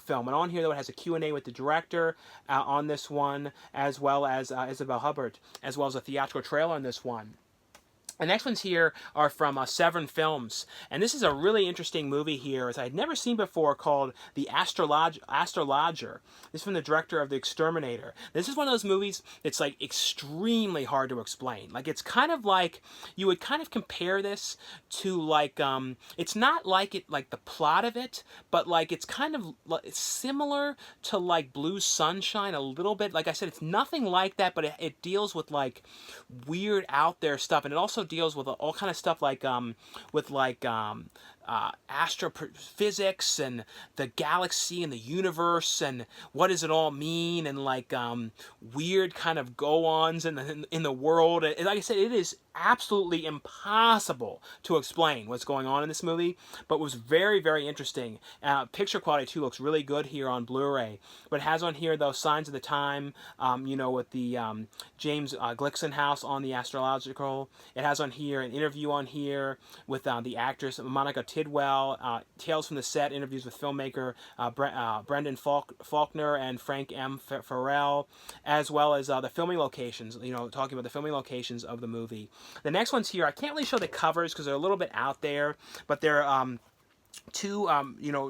film. And on here, though, it has a Q&A with the director on this one, as well as Isabel Hubbard, as well as a theatrical trailer on this one. The next ones here are from Severn Films, and this is a really interesting movie here, as I had never seen before, called The Astrologer. This is from the director of The Exterminator. This is one of those movies that's like extremely hard to explain. Like it's kind of like you would kind of compare this to like it's not like the plot of it, but like it's kind of similar to like Blue Sunshine a little bit. Like I said, it's nothing like that, but it deals with like weird out there stuff, and it also deals with all kind of stuff like astrophysics and the galaxy and the universe and what does it all mean, and like weird kind of go-ons in the world. And like I said, it is absolutely impossible to explain what's going on in this movie, but was very, very interesting. Picture quality too looks really good here on Blu-ray, but it has on here though Signs of the Time, with the James Gleason house on the astrological. It has on here an interview on here with the actress Monica Tidwell, Tales from the Set, interviews with filmmaker Brendan Faulkner and Frank M. Farrell, as well as the filming locations, talking about the filming locations of the movie. The next ones here, I can't really show the covers because they're a little bit out there, but they're two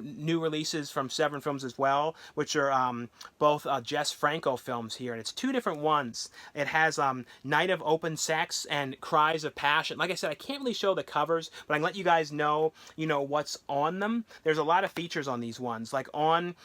new releases from Severn Films as well, which are both Jess Franco films here, and it's two different ones. It has Night of Open Sex and Cries of Passion. Like I said, I can't really show the covers, but I can let you guys know what's on them. There's a lot of features on these ones. Like on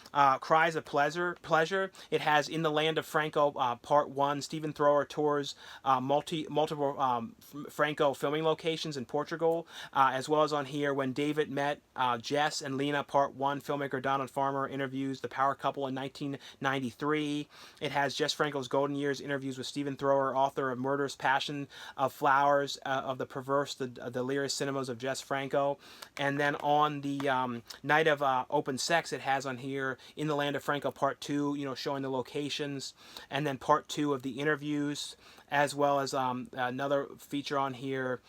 Cries of Pleasure, it has In the Land of Franco Part 1. Stephen Thrower tours multiple Franco filming locations in Portugal, as well as on here When David Met Jess and Lena Part 1, filmmaker Donald Farmer interviews the power couple in 1993. It has Jess Franco's Golden Years, interviews with Stephen Thrower, author of Murderous Passion of Flowers, of the Perverse, the Delirious Cinemas of Jess Franco. And then on the Night of Open Sex, it has on here In the Land of Franco Part 2, showing the locations, and then Part 2 of the interviews, as well as another feature on here,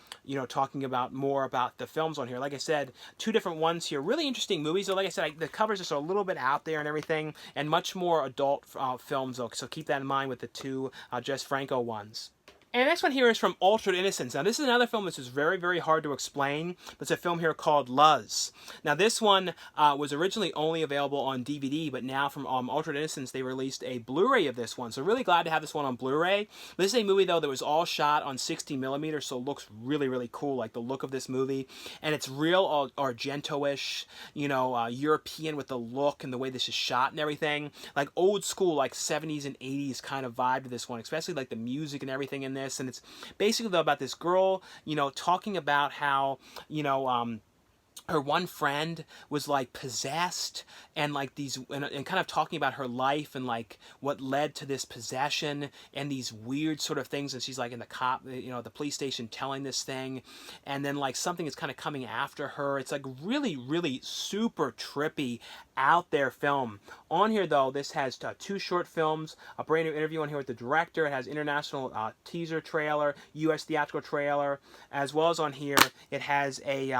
talking about more about the films on here. Like I said, two different ones here. Really interesting movies. So like I said, the covers are just a little bit out there and everything, and much more adult films, though. So keep that in mind with the two Jess Franco ones. And the next one here is from Altered Innocence. Now, this is another film that's just very, very hard to explain, but it's a film here called Luz. Now, this one was originally only available on DVD, but now from Altered Innocence, they released a Blu-ray of this one. So really glad to have this one on Blu-ray. This is a movie, though, that was all shot on 60 millimeters, so it looks really, really cool, like the look of this movie. And it's real Argento-ish, European with the look and the way this is shot and everything. Like old school, like 70s and 80s kind of vibe to this one, especially like the music and everything in this. And it's basically though about this girl, talking about how, her one friend was like possessed, and like these and kind of talking about her life and like what led to this possession and these weird sort of things. And she's like in the police station telling this thing, and then like something is kind of coming after her. It's like really, really super trippy, out there film. On here though, this has two short films, a brand new interview on here with the director. It has international teaser trailer, U.S. theatrical trailer, as well as on here it has a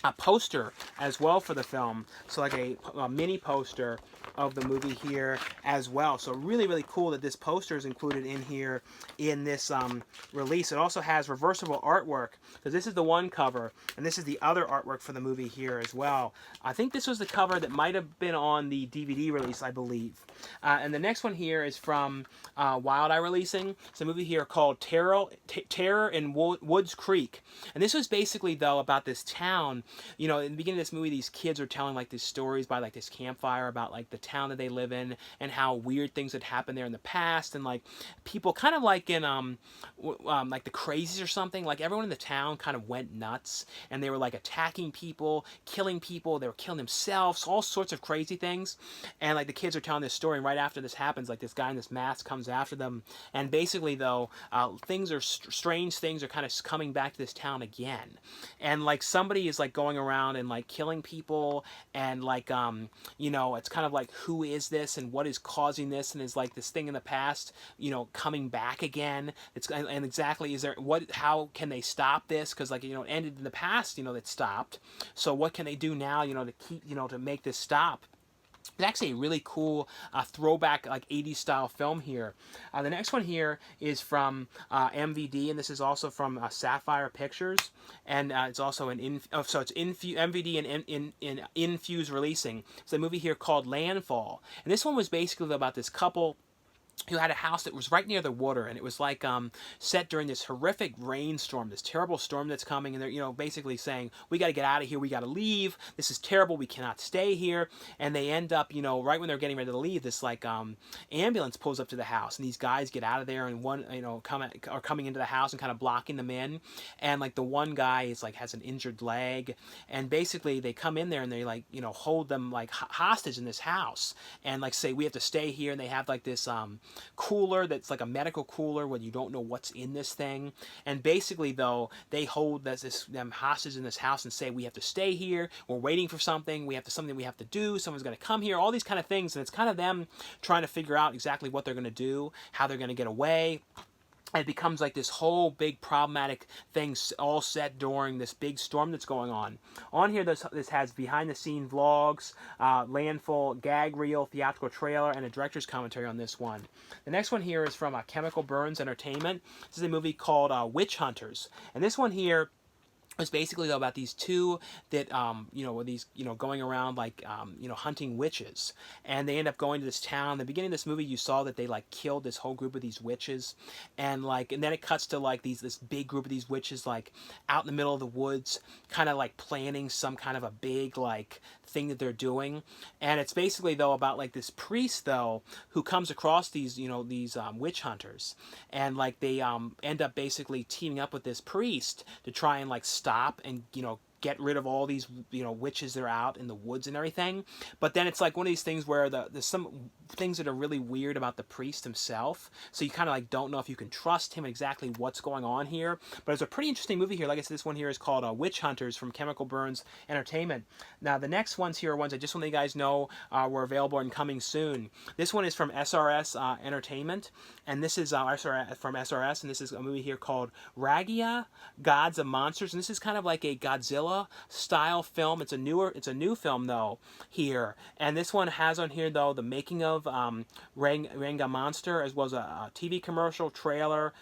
a poster as well for the film, so like a mini poster of the movie here as well. So really, really cool that this poster is included in here in this release. It also has reversible artwork, because this is the one cover, and this is the other artwork for the movie here as well. I think this was the cover that might have been on the DVD release, I believe. And the next one here is from Wild Eye Releasing. It's a movie here called Terror in Woods Creek. And this was basically, though, about this town. You know, in the beginning of this movie, these kids are telling like these stories by like this campfire about like the town that they live in and how weird things had happened there in the past, and like people kind of like in like the Crazies or something, like everyone in the town kind of went nuts and they were like attacking people, killing people, they were killing themselves, all sorts of crazy things. And like the kids are telling this story, and right after this happens, like this guy in this mask comes after them, and basically though things are strange things are kind of coming back to this town again, and like somebody is like going around and like killing people, and like you know, it's kind of like, who is this and what is causing this, and is like this thing in the past, you know, coming back again. It's, and exactly, is there, what, how can they stop this, because like, you know, it ended in the past, you know, that stopped, so what can they do now, you know, to keep, you know, to make this stop. It's actually a really cool throwback, like 80s style film here. The next one here is from MVD, and this is also from Sapphire Pictures, and it's also an so it's MVD and Infuse Releasing. It's a movie here called Landfall, and this one was basically about this couple who had a house that was right near the water, and it was like set during this horrific rainstorm, this terrible storm that's coming, and they're, you know, basically saying, we got to get out of here, we got to leave, this is terrible, we cannot stay here. And they end up, you know, right when they're getting ready to leave, this like ambulance pulls up to the house, and these guys get out of there, and one, you know, are coming into the house and kind of blocking them in, and like the one guy is like has an injured leg, and basically they come in there and they like, you know, hold them like hostage in this house, and like say, we have to stay here, and they have like this cooler that's like a medical cooler where you don't know what's in this thing. And basically though, they hold them hostage in this house and say, we have to stay here, we're waiting for something, we have to do, someone's going to come here, all these kind of things. And it's kind of them trying to figure out exactly what they're going to do, how they're going to get away. It becomes like this whole big problematic thing, all set during this big storm that's going on. On here, this has behind-the-scene vlogs, landfall, gag reel, theatrical trailer, and a director's commentary on this one. The next one here is from Chemical Burns Entertainment. This is a movie called Witch Hunters. And this one here it's basically though about these two that you know, were these, you know, going around like you know, hunting witches, and they end up going to this town. In the beginning of this movie, you saw that they like killed this whole group of these witches, and then it cuts to like this big group of these witches like out in the middle of the woods, kind of like planning some kind of a big like thing that they're doing. And it's basically though about like this priest though who comes across these, you know, these witch hunters, and like they end up basically teaming up with this priest to try and like stop and, you know, get rid of all these, you know, witches that are out in the woods and everything. But then it's like one of these things where there's some things that are really weird about the priest himself, so you kind of like don't know if you can trust him and exactly what's going on here. But it's a pretty interesting movie here. Like I said, this one here is called Witch Hunters from Chemical Burns Entertainment. Now the next ones here are ones I just want to let you guys know were available and coming soon. This one is from SRS Entertainment, and this is from SRS, and this is a movie here called Ragia, Gods of Monsters, and this is kind of like a Godzilla style film. It's a new film though here, and this one has on here though the making of Ranga Monster, as well as a TV commercial, trailer,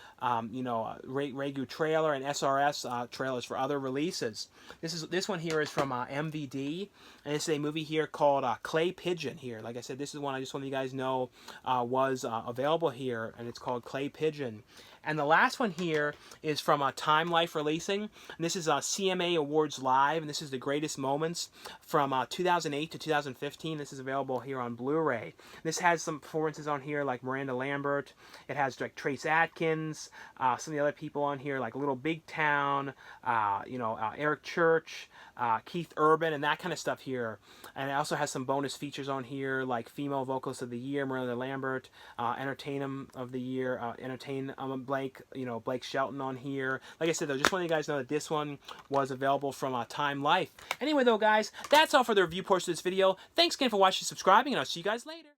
you know, Regu trailer, and SRS trailers for other releases. This one here is from MVD, and it's a movie here called Clay Pigeon here. Like I said, this is one I just want you guys know was available here, and it's called Clay Pigeon. And the last one here is from Time Life Releasing, and this is CMA Awards Live, and this is the greatest moments from 2008 to 2015. This is available here on Blu-ray. This has some performances on here like Miranda Lambert. It has like Trace Atkins, some of the other people on here like Little Big Town, you know, Eric Church, Keith Urban, and that kind of stuff here. And it also has some bonus features on here like Female Vocalist of the Year, Miranda Lambert, Entertainer of the Year, Blake Shelton on here. Like I said though, just want you guys know that this one was available from Time Life. Anyway though guys, that's all for the review portion of this video. Thanks again for watching and subscribing, and I'll see you guys later.